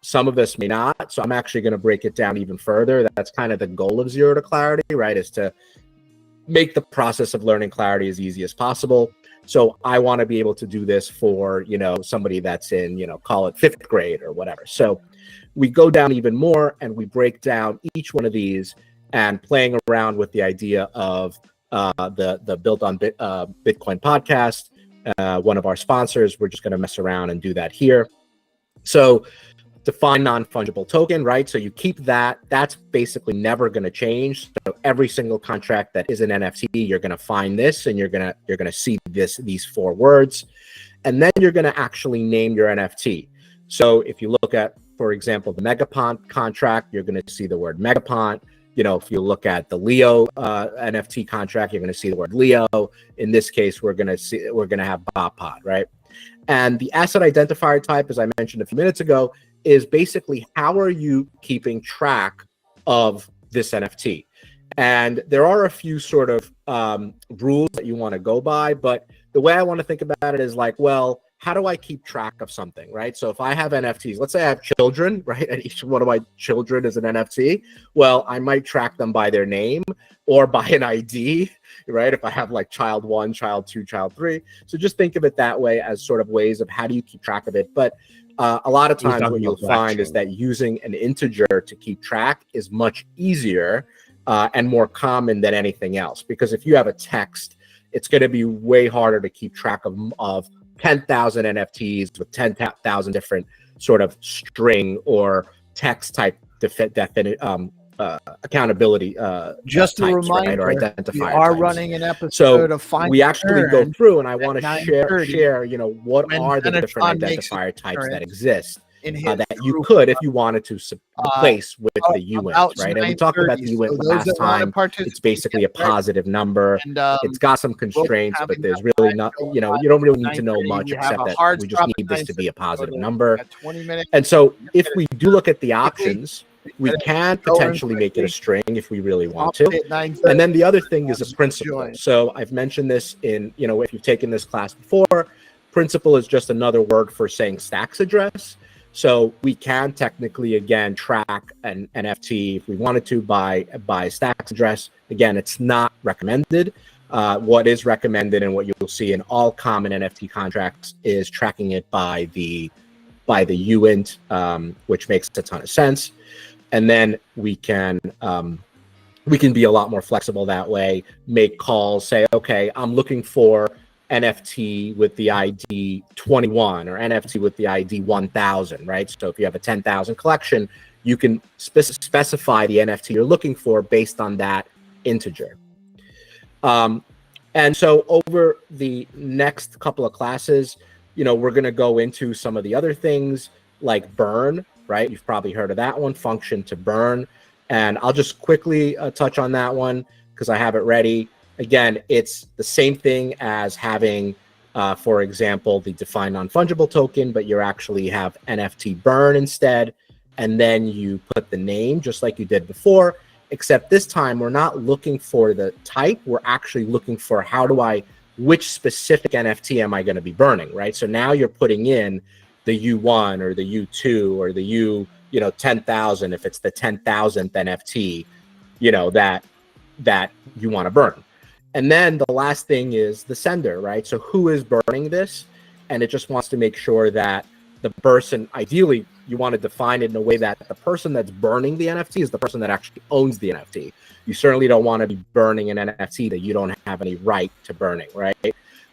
Some of us may not. So I'm actually going to break it down even further. That's kind of the goal of Zero to Clarity, right? Is to make the process of learning clarity as easy as possible. So I want to be able to do this for, somebody that's in, call it 5th grade or whatever. So we go down even more and we break down each one of these and playing around with the idea of the Built on Bitcoin podcast, one of our sponsors. We're just going to mess around and do that here. So define non-fungible token, right? So you keep that. That's basically never going to change. So every single contract that is an NFT, you're going to find this, and you're going to see these 4 words, and then you're going to actually name your NFT. So if you look at, for example, the Megapont contract, you're going to see the word Megapont. If you look at the Leo NFT contract, you're going to see the word Leo. In this case, we're going to have BotPod, right? And the asset identifier type, as I mentioned a few minutes ago, is basically how are you keeping track of this NFT? And there are a few sort of rules that you want to go by, but the way I want to think about it is like, well, how do I keep track of something, right? So if I have NFTs, let's say I have children, right? And each one of my children is an NFT. Well, I might track them by their name or by an ID, right? If I have like child 1, child 2, child 3. So just think of it that way as sort of ways of how do you keep track of it. But a lot of times what you'll find is that using an integer to keep track is much easier and more common than anything else. Because if you have a text, it's going to be way harder to keep track of 10,000 NFTs with 10,000 different sort of string or text type accountability just types, a reminder, right, or identifier we are types. running an episode So of Find we actually go through, and I want to share what when are the different Xenitron makes identifier types appearance that exist in his that you group, could, if you wanted to, replace with the UINT, about right? And we talked about the 9:30, UINT so those last that wanna time. It's participate, basically a get ready. positive number. And, It's got some constraints, but having there's that really live not, going you live don't really at need to know 9:30. much, We have except a that hard we just stop need at this to be a 9:30, so positive we number. got 20 minutes. And so if Get we it do look at the quickly, options, we get it can going potentially make it a quickly. string if we really want Off to. at 9:30. And then the other thing is a Just principle. join. So I've mentioned this in, if you've taken this class before, principle is just another word for saying stacks address. So we can technically, again, track an NFT if we wanted to by stacks address. Again, it's not recommended. What is recommended and what you'll see in all common NFT contracts is tracking it by the by the uint, which makes a ton of sense. And then we can be a lot more flexible that way, make calls, say, okay, I'm looking for NFT with the ID 21 or NFT with the ID 1000, right? So if you have a 10,000 collection, you can specify the NFT you're looking for based on that integer. And so over the next couple of classes, we're going to go into some of the other things like burn, right? You've probably heard of that one, function to burn. And I'll just quickly touch on that one because I have it ready. Again, it's the same thing as having, for example, the defined non-fungible token, but you actually have NFT burn instead. And then you put the name just like you did before, except this time we're not looking for the type. We're actually looking for which specific NFT am I going to be burning, right? So now you're putting in the U1 or the U2 or the 10,000 if it's the 10,000th NFT, that you want to burn. And then the last thing is the sender, right? So who is burning this? And it just wants to make sure that the person, ideally, you want to define it in a way that the person that's burning the NFT is the person that actually owns the NFT. You certainly don't want to be burning an NFT that you don't have any right to burning, right?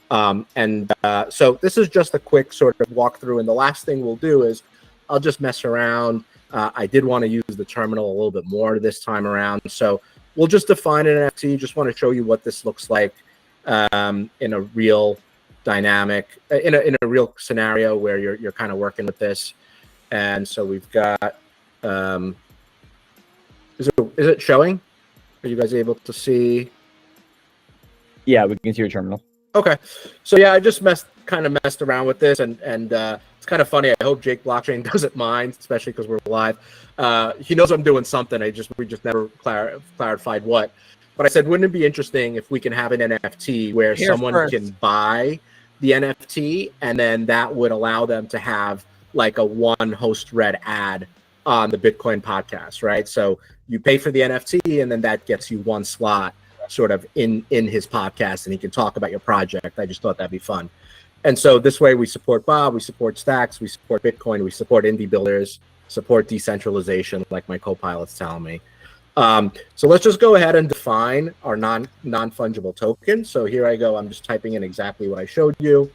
So this is just a quick sort of walkthrough. And the last thing we'll do is I'll just mess around. I did want to use the terminal a little bit more this time around. So we'll just define an NFT. Just want to show you what this looks like in a real dynamic, in a real scenario where you're kind of working with this. And so we've got, is it showing? Are you guys able to see? Yeah, we can see your terminal. Okay, so yeah, I just kind of messed around with this, and it's kind of funny. I hope Jake Blockchain doesn't mind, especially because we're live. He knows I'm doing something. We just never clarified what. But I said, wouldn't it be interesting if we can have an NFT where someone can buy the NFT, and then that would allow them to have like a one host read ad on the Bitcoin podcast, right? So you pay for the NFT, and then that gets you one slot sort of in his podcast, and he can talk about your project. I just thought that'd be fun. And so this way we support Bob, we support Stacks, we support Bitcoin, we support indie builders, support decentralization, like my co-pilot's telling me. So let's just go ahead and define our non-fungible token. So here I go. I'm just typing in exactly what I showed you.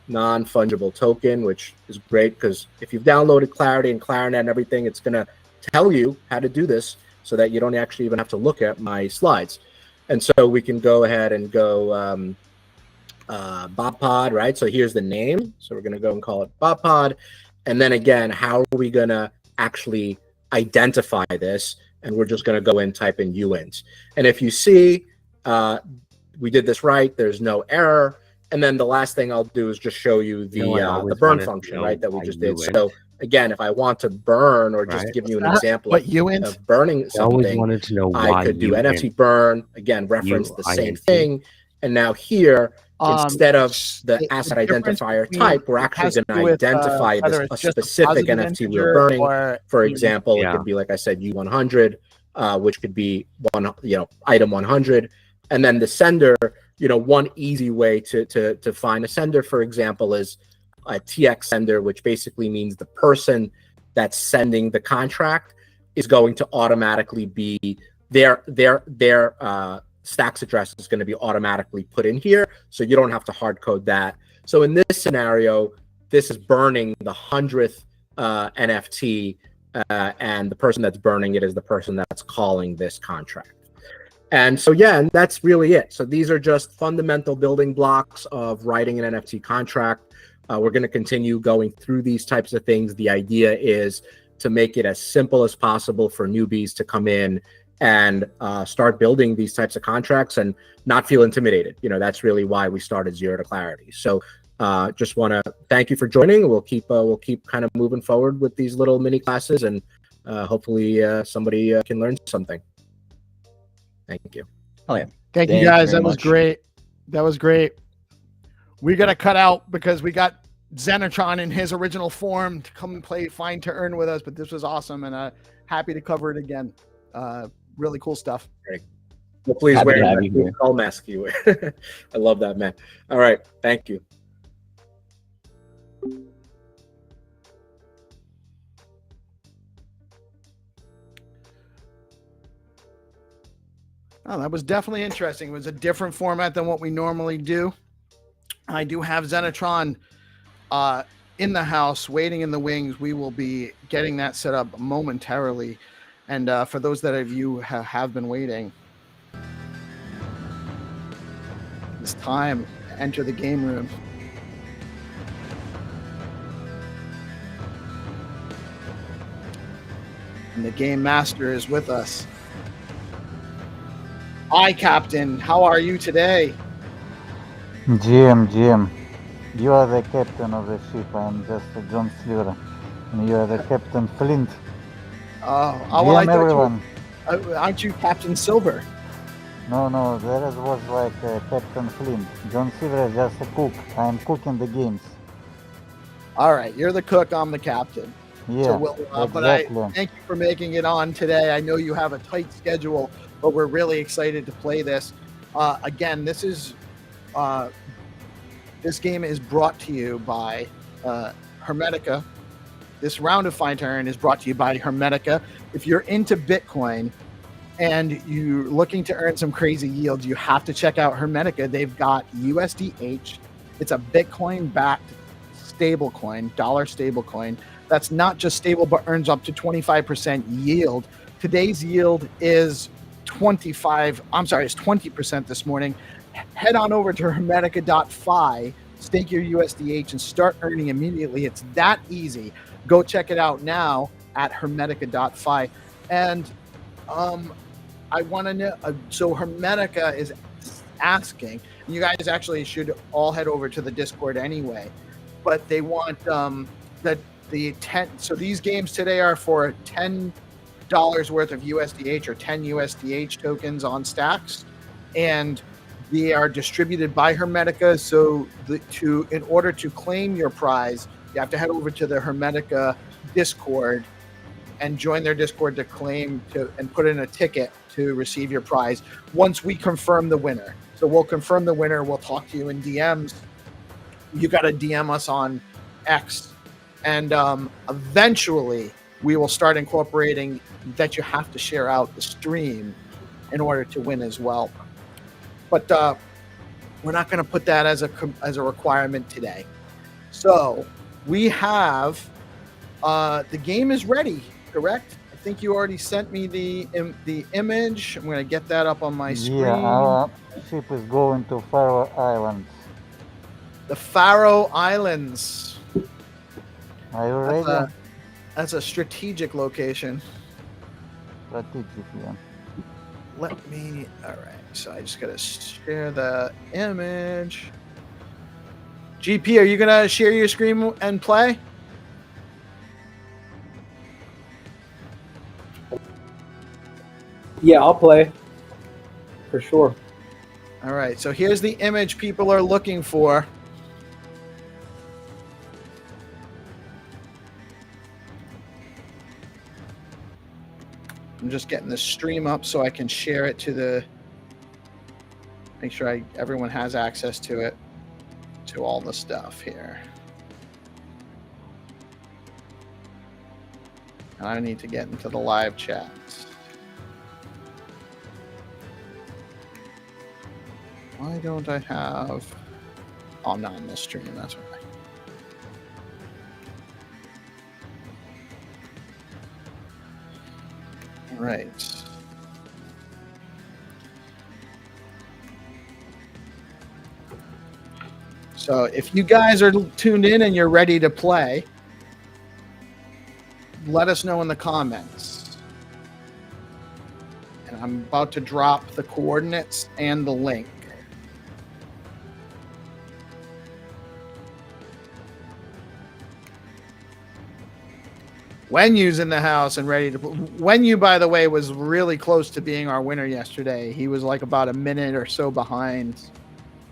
Non-fungible token, which is great because if you've downloaded Clarity and Clarinet and everything, it's going to tell you how to do this so that you don't actually even have to look at my slides. And so we can go ahead and go BobPod, right? So here's the name. So we're going to go and call it BobPod. And then again, how are we going to actually identify this? And we're just going to go and type in uint. And if you see, we did this right. There's no error. And then the last thing I'll do is just show you the burn function, right, that we just did. So again, if I want to burn or just give you an example of burning something, I could do NFT burn, again, reference the same thing. And now here, instead of the asset identifier type, we're actually going to identify a specific NFT we're burning. For example, it could be, like I said, U100, which could be item 100. And then the sender, one easy way to find a sender, for example, is a TX sender, which basically means the person that's sending the contract is going to automatically be their Stacks address is going to be automatically put in here, so you don't have to hard code that. So in this scenario, this is burning the 100th NFT, and the person that's burning it is the person that's calling this contract. And so, yeah, and that's really it. So these are just fundamental building blocks of writing an NFT contract. We're going to continue going through these types of things. The idea is to make it as simple as possible for newbies to come in and start building these types of contracts and not feel intimidated. That's really why we started Zero to Clarity. So just want to thank you for joining. We'll keep kind of moving forward with these little mini classes, and hopefully somebody can learn something. Thank you. Oh yeah. Thank you guys. That was great. That was great. We're gonna cut out because we got Xenitron in his original form to come and play Fine to Earn with us, but this was awesome, and happy to cover it again. Really cool stuff. Great. Well, please wear that skull mask you wear. I love that, man. All right. Thank you. Oh, that was definitely interesting. It was a different format than what we normally do. I do have Xenitron in the house, waiting in the wings. We will be getting that set up momentarily. And for those that of you have been waiting, it's time to enter the game room. And the game master is with us. Hi, Captain. How are you today? GM, you are the captain of the ship. I am just John Sliver, and you are the Captain Flint. Well, GM, I thought everyone. aren't you Captain Silver? No, there was like Captain Flint. John Silver is just a cook. I am cooking the games. All right, you're the cook. I'm the captain. Yeah, So we'll, but I exactly. thank you for making it on today. I know you have a tight schedule, but we're really excited to play this. Again, this game is brought to you by Hermetica. This round of Fine Turn is brought to you by Hermetica. If you're into Bitcoin and you're looking to earn some crazy yields, you have to check out Hermetica. They've got USDH. It's a Bitcoin-backed stablecoin, dollar stablecoin. That's not just stable, but earns up to 25% yield. Today's yield is 20% this morning. Head on over to hermetica.fi, stake your USDH, and start earning immediately. It's that easy. Go check it out now at hermetica.fi. And I want to know, so Hermetica is asking, and you guys actually should all head over to the Discord anyway, but they want that the 10, so these games today are for $10 worth of USDH or 10 USDH tokens on stacks, and they are distributed by Hermetica. So in order to claim your prize, you have to head over to the Hermetica Discord and join their Discord to claim and put in a ticket to receive your prize once we confirm the winner. So we'll confirm the winner. We'll talk to you in DMs. You got to DM us on X. And eventually, we will start incorporating that you have to share out the stream in order to win as well. But we're not going to put that as a requirement today. So we have the game is ready, correct? I think you already sent me the image. I'm going to get that up on my screen. Yeah, our ship is going to Faroe Islands. The Faroe Islands. Are you ready? That's a strategic location. Strategic, yeah. All right. So I just got to share the image. GP, are you going to share your screen and play? Yeah, I'll play. For sure. All right. So here's the image people are looking for. I'm just getting the stream up so I can share it to make sure everyone has access to it, to all the stuff here. And I need to get into the live chat. Why don't I have... Oh, I'm not in the stream, that's why. Right. So if you guys are tuned in and you're ready to play, let us know in the comments. And I'm about to drop the coordinates and the link. Wenyu's in the house and ready to. Wenyu, by the way, was really close to being our winner yesterday. He was like about a minute or so behind.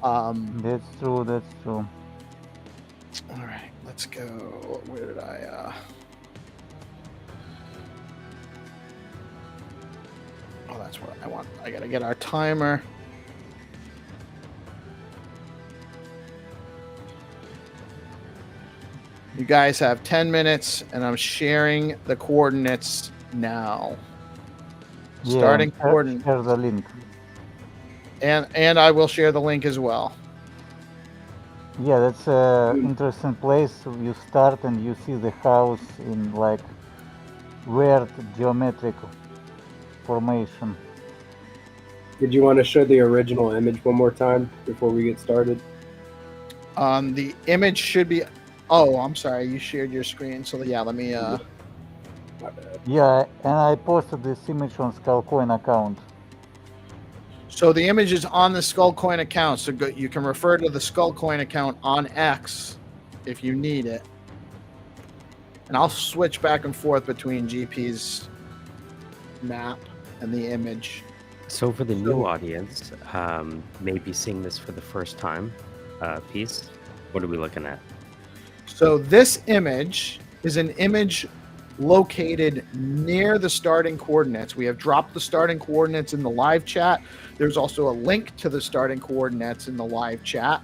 That's true. All right, let's go. Where did I? Oh, that's what I want. I gotta get our timer. You guys have 10 minutes, and I'm sharing the coordinates now. Yeah, Starting coordinates. Here's the link. and I will share the link as well. Yeah, that's a interesting place. You start and you see the house in like weird geometric formation. Did you want to show the original image one more time before we get started? The image should be. Oh, I'm sorry. You shared your screen. So yeah, let me. My bad. Yeah, and I posted this image on Skullcoin account. So the image is on the Skullcoin account. So you can refer to the Skullcoin account on X if you need it. And I'll switch back and forth between GP's map and the image. So for the new audience, maybe seeing this for the first time, Peace, what are we looking at? So this image is an image located near the starting coordinates. We have dropped the starting coordinates in the live chat. There's also a link to the starting coordinates in the live chat.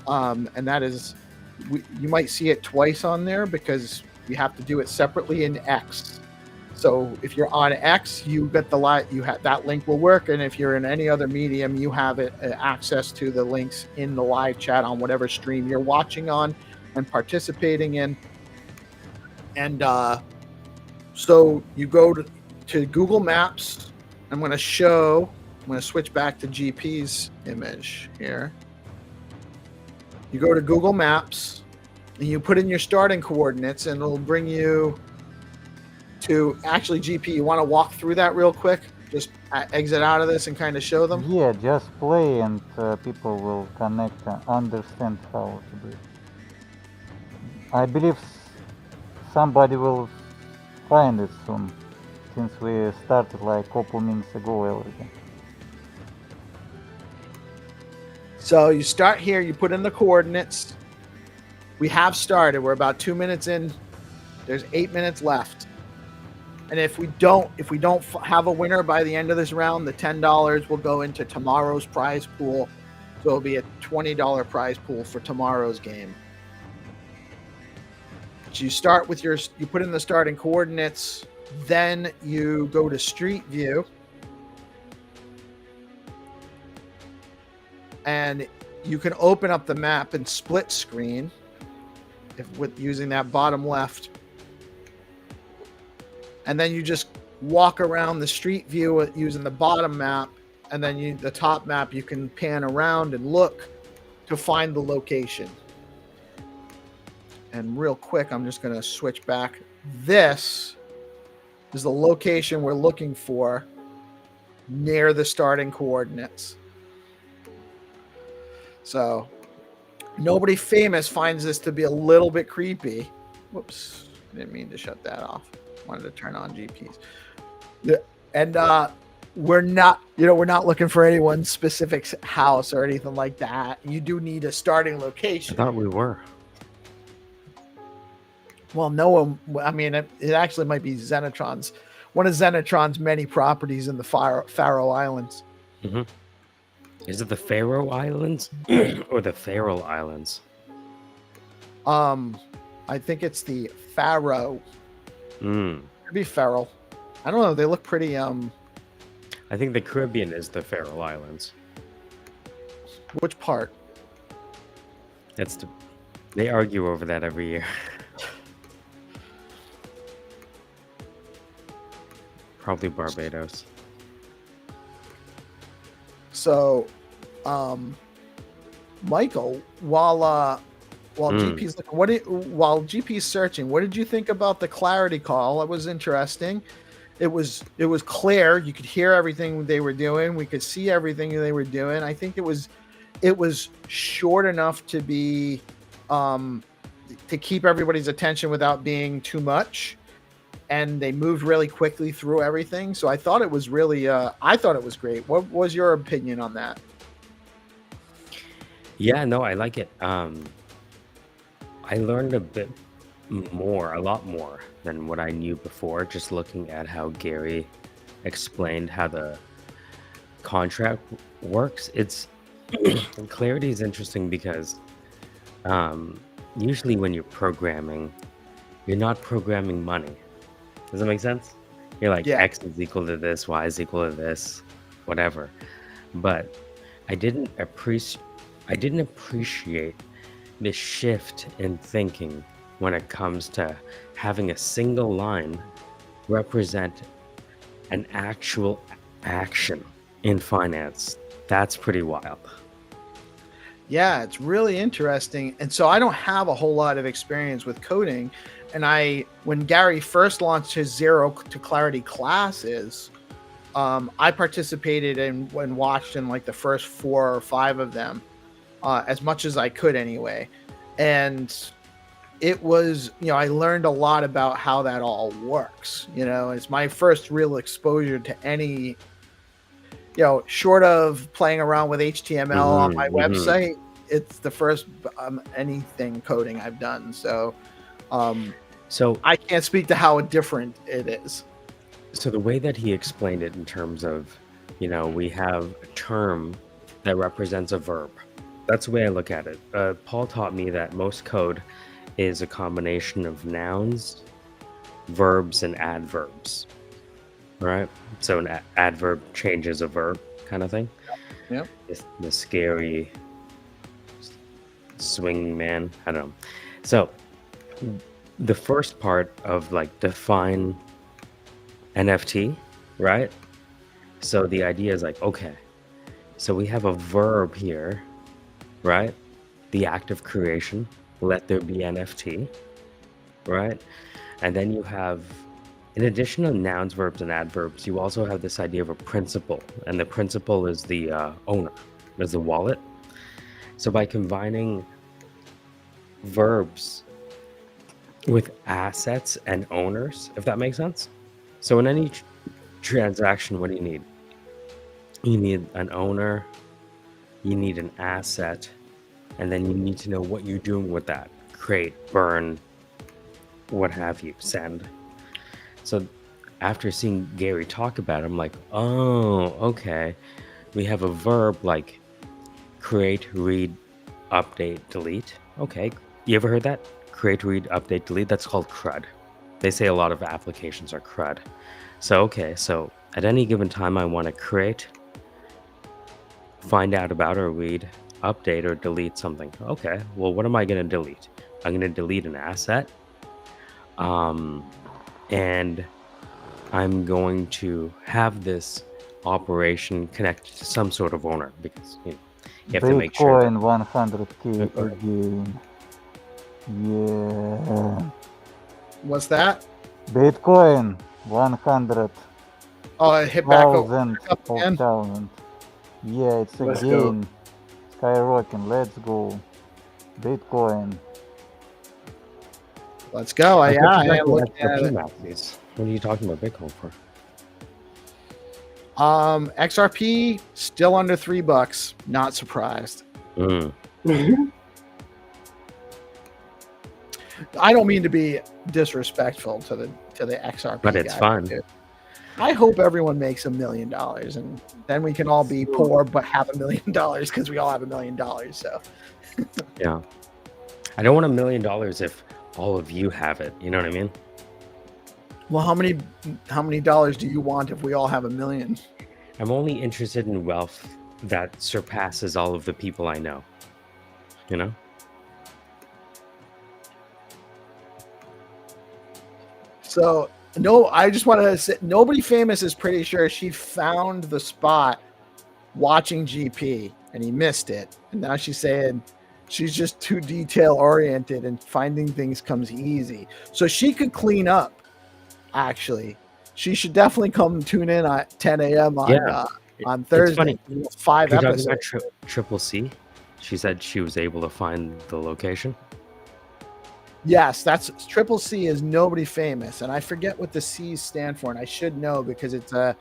And that is, you might see it twice on there because we have to do it separately in X. So if you're on X, you get the that link will work. And if you're in any other medium, you have access to the links in the live chat on whatever stream you're watching on and participating in. And so you go to Google Maps. I'm going to switch back to GP's image here. You go to Google Maps and you put in your starting coordinates and it'll bring you to actually GP. You want to walk through that real quick? Just exit out of this and kind of show them? Yeah, just play and people will connect and understand how to do it. I believe somebody will find it soon, since we started like a couple minutes ago already. So you start here, you put in the coordinates. We have started. We're about 2 minutes in. There's 8 minutes left. And if we don't have a winner by the end of this round, the $10 will go into tomorrow's prize pool. So it'll be a $20 prize pool for tomorrow's game. So you start with you put in the starting coordinates, then you go to Street View. And you can open up the map in split screen with using that bottom left. And then you just walk around the street view using the bottom map, and then the top map you can pan around and look to find the location. And real quick, I'm just going to switch back. This is the location we're looking for near the starting coordinates. So nobody famous finds this to be a little bit creepy. Whoops, I didn't mean to shut that off. Wanted to turn on GPs. And we're not looking for anyone's specific house or anything like that. You do need a starting location. I thought we were. Well, no one. I mean, it actually might be Xenitron's, one of Xenitron's many properties in the Faroe Islands. Mm-hmm. Is it the Faroe Islands or the Faroe Islands? I think it's the Faroe. Mm. Could be Faroe. I don't know. They look pretty. I think the Caribbean is the Faroe Islands. Which part? They argue over that every year. Probably Barbados. So, Michael, while GP's looking, while GP's searching, what did you think about the clarity call? It was interesting. It was clear. You could hear everything they were doing. We could see everything they were doing. I think it was short enough to be to keep everybody's attention without being too much. And they moved really quickly through everything. So I thought it was really, I thought it was great. What was your opinion on that? Yeah, no, I like it. I learned a lot more than what I knew before, just looking at how Gary explained how the contract works. Clarity is interesting because usually when you're programming, you're not programming money. Does that make sense? You're like, X is equal to this, Y is equal to this, whatever. But I didn't appreciate the shift in thinking when it comes to having a single line represent an actual action in finance. That's pretty wild. Yeah, it's really interesting. And so I don't have a whole lot of experience with coding. And when Gary first launched his Zero to Clarity classes, I participated and watched in like the first 4 or 5 of them, as much as I could anyway. And it was, I learned a lot about how that all works. It's my first real exposure to any, short of playing around with HTML on my website. It's the first anything coding I've done. So I can't speak to how different it is. So the way that he explained it in terms of, we have a term that represents a verb. That's the way I look at it. Paul taught me that most code is a combination of nouns, verbs, and adverbs. Right? So an adverb changes a verb kind of thing. Yeah. The scary swing man. I don't know. So the first part of like define NFT, right? So the idea is like, okay, so we have a verb here, right? The act of creation, let there be NFT, right? And then you have, in addition to nouns, verbs, and adverbs, you also have this idea of a principle. And the principle is the owner, is the wallet. So by combining verbs with assets and owners, if that makes sense. So in any transaction, what do you need? You need an owner, you need an asset, and then you need to know what you're doing with that. Create, burn, what have you, send. So after seeing Gary talk about it, I'm like, oh, okay. We have a verb like create, read, update, delete. Okay, you ever heard that? Create, read, update, delete. That's called CRUD. They say a lot of applications are CRUD. So, okay, so at any given time, I want to create, find out about or read, update or delete something. Okay, well, what am I going to delete? I'm going to delete an asset. And I'm going to have this operation connected to some sort of owner because you have to make sure. Bitcoin 100K again. Yeah. What's that? Bitcoin 100,000 Oh, it hit back over. thousand. Yeah, it's Let's again skyrocketing. Let's go. Bitcoin. Let's go. I am looking at it. What are you talking about Bitcoin for? XRP still under $3. Not surprised. I don't mean to be disrespectful to the XRP, but it's guys, fun. dude. I hope everyone makes $1 million, and then we can all be poor but have $1 million because we all have $1 million. So yeah, I don't want $1 million if all of you have it. You know what I mean? Well, how many dollars do you want if we all have $1 million? I'm only interested in wealth that surpasses all of the people I know. You know? So no, I just want to say nobody famous is pretty sure she found the spot watching GP and he missed it. And now she's saying she's just too detail oriented and finding things comes easy. So she could clean up. Actually, she should definitely come tune in at 10 a.m. on Thursday. 5 episodes. About Triple C. She said she was able to find the location. Yes, that's Triple C is nobody famous, and I forget what the C's stand for, and I should know because it's a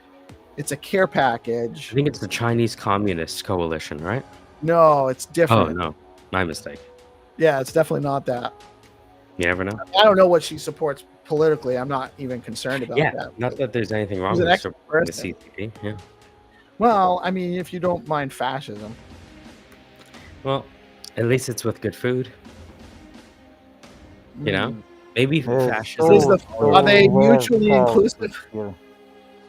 care package. I think it's the Chinese Communist Coalition, right? No, it's different. Oh no, my mistake. Yeah, it's definitely not that. You never know. I don't know what she supports politically. I'm not even concerned about that. Not that there's anything wrong with supporting the CCP. Yeah. Well, I mean, if you don't mind fascism. Well, at least it's with good food. You know, maybe fascism. Are they mutually inclusive? Here.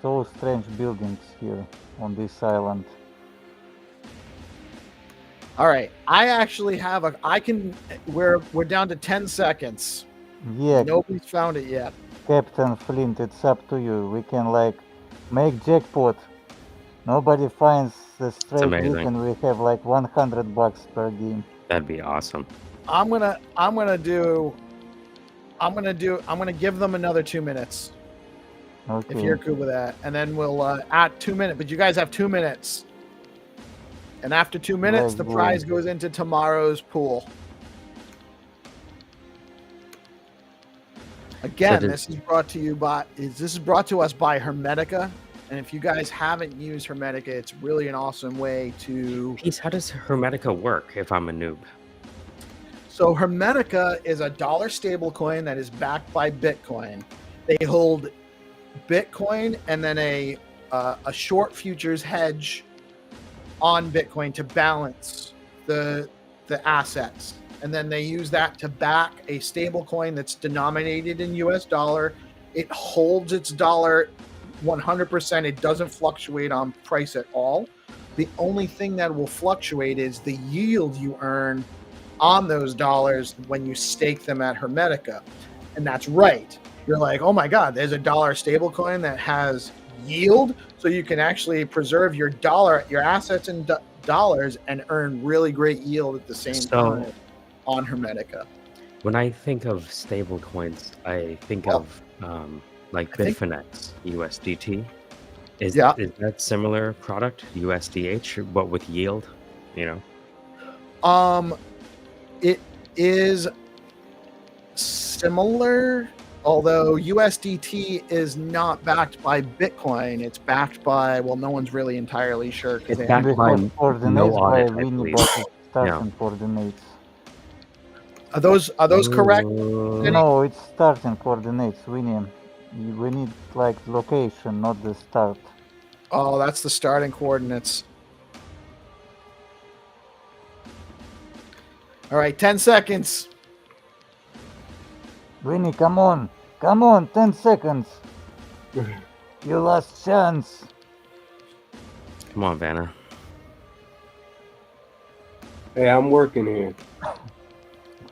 So strange buildings here on this island. All right. I actually have a. I can. We're down to 10 seconds. Yeah, Nobody's found it yet. Captain Flint, it's up to you. We can like make jackpot. Nobody finds the straight amazing. week, and we have like $100 per game. That'd be awesome. I'm gonna give them another 2 minutes Okay. if you're good with that, and then we'll at 2 minutes. But you guys have 2 minutes, and after 2 minutes, Let's the go. prize goes into tomorrow's pool. Again, So this is brought to us by Hermetica, and if you guys haven't used Hermetica, it's really an awesome way to. Peace, how does Hermetica work if I'm a noob? So Hermetica is a dollar stablecoin that is backed by Bitcoin. They hold Bitcoin and then a short futures hedge on Bitcoin to balance the assets, and then they use that to back a stablecoin that's denominated in US dollar. It holds its dollar 100%. It doesn't fluctuate on price at all. The only thing that will fluctuate is the yield you earn on those dollars when you stake them at Hermetica. And that's right. You're like, oh my God, there's a dollar stablecoin that has yield. So you can actually preserve your assets in dollars and earn really great yield at the same time on Hermetica. When I think of stable coins, I think of like Bitfinex, USDT. Is that similar product, USDH, but with yield? You know? It is similar, although USDT is not backed by Bitcoin. It's backed by, well, no one's really entirely sure. It's backed by no audit, I believe. Starting coordinates. Are those correct? No, it's starting coordinates, Winnie. We need like location, not the start. Oh, that's the starting coordinates. All right, 10 seconds. Winnie, come on. Come on, 10 seconds. Your last chance. Come on, Vanna. Hey, I'm working here.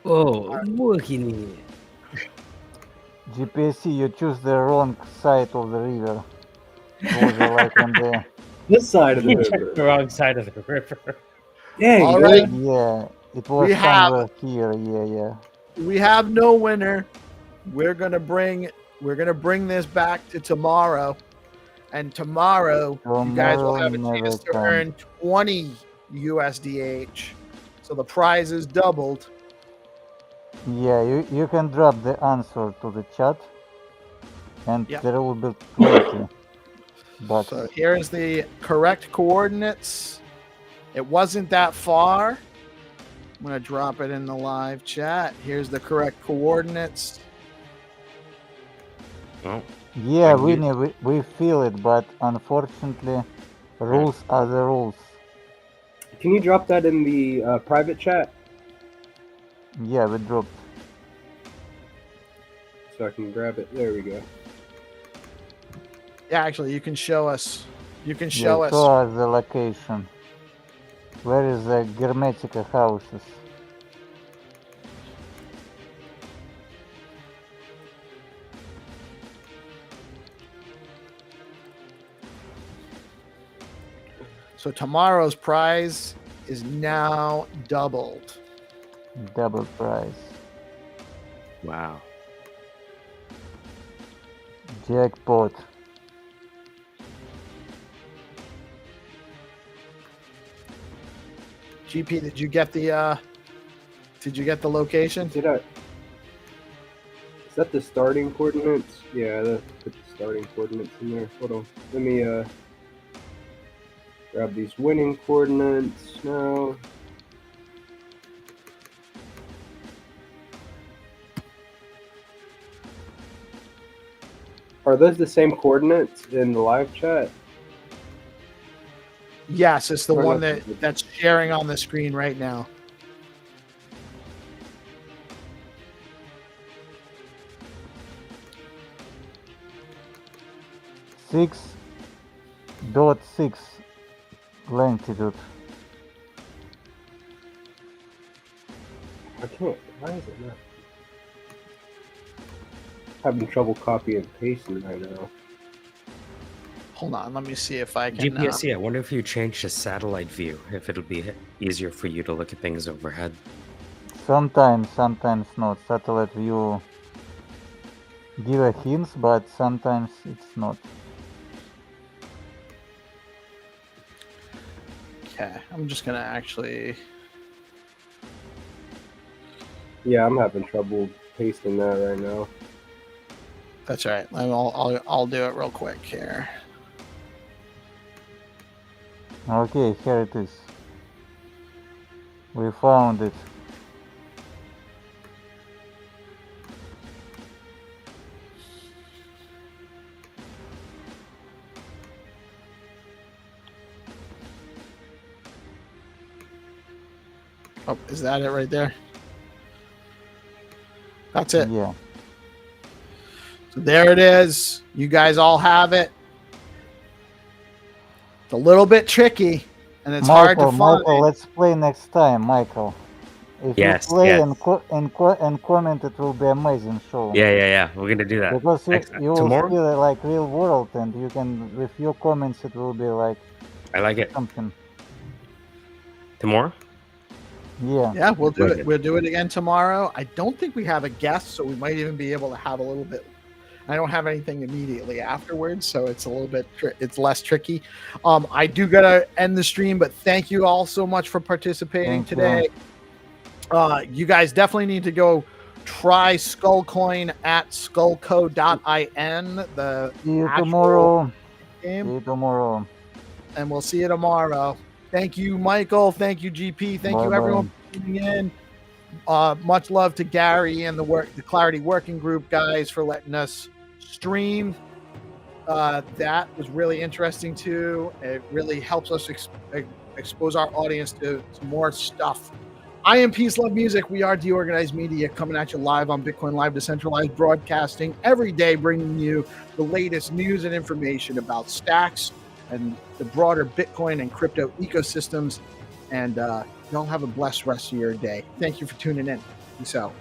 Oh, I'm working here. GPSC, you choose the wrong side of the river. Was it like on the... This side of the You river. checked the wrong side of the river. Dang, All really? right. Yeah, it was We have- somewhere here. Yeah. We have no winner. We're gonna bring this back to tomorrow, and tomorrow you guys will have a Tomorrow chance to never earn 20 USDH. So the prize is doubled. Yeah, you can drop the answer to the chat, and Yep. there will be 20 bucks. So here's the correct coordinates. It wasn't that far. I'm gonna drop it in the live chat. Here's the correct coordinates. Oh, Yeah, Winnie, we feel it, but unfortunately, rules are the rules. Can you drop that in the private chat Yeah, we dropped. so I can grab it? There we go. Yeah, actually, you can show us. You can Yeah, show us. show us the location. Where is the Hermetica houses? So tomorrow's prize is now doubled. Double prize. wow. Jackpot. GP, did you get the location? Did I? Is that the starting coordinates? Yeah, let's put the starting coordinates in there. Hold on. Let me grab these winning coordinates now. Are those the same coordinates in the live chat? Yes, it's the Or one not? that's sharing on the screen right now. .6 longitude. I can't. Why is it not? Having trouble copy and pasting right now. Hold on, let me see if I can. GPSC, I wonder if you change to satellite view, if it'll be easier for you to look at things overhead. Sometimes not. Satellite view give a hints, but sometimes it's not. Okay, I'm just gonna actually. Yeah, I'm having trouble pasting that right now. That's all right. I'll do it real quick here. Okay, here it is. We found it. Oh, is that it right there? That's it. Yeah. So there it is. You guys all have it. It's a little bit tricky, and it's hard to find. Michael, let's play next time, Michael. If Yes, you play yes. and comment, it will be amazing show. Yeah. We're gonna do that. Because you will Tomorrow? feel like real world, and you can, with your comments, it will be like I like it. something. Tomorrow? Yeah. Yeah, we'll do Like it. it. We'll do it again tomorrow. I don't think we have a guest, so we might even be able to have a little bit. I don't have anything immediately afterwards, so it's a little bit. It's less tricky. I do gotta end the stream, but thank you all so much for participating Thank you. today. You guys definitely need to go try Skullcoin at skullco.in. The See you actual tomorrow. game. See you tomorrow. And we'll see you tomorrow. Thank you, Michael. Thank you, GP. Thank you, Bye-bye. everyone, for tuning in. Much love to Gary and the Clarity Working Group guys for letting us stream. That was really interesting too. It really helps us expose our audience to more stuff. I am PeaceLoveMusic. We are DeOrganized Media, coming at you live on BitcoinLive, Decentralized, broadcasting every day, bringing you the latest news and information about stacks and the broader Bitcoin and crypto ecosystems. And y'all have a blessed rest of your day. Thank you for tuning in. Peace out.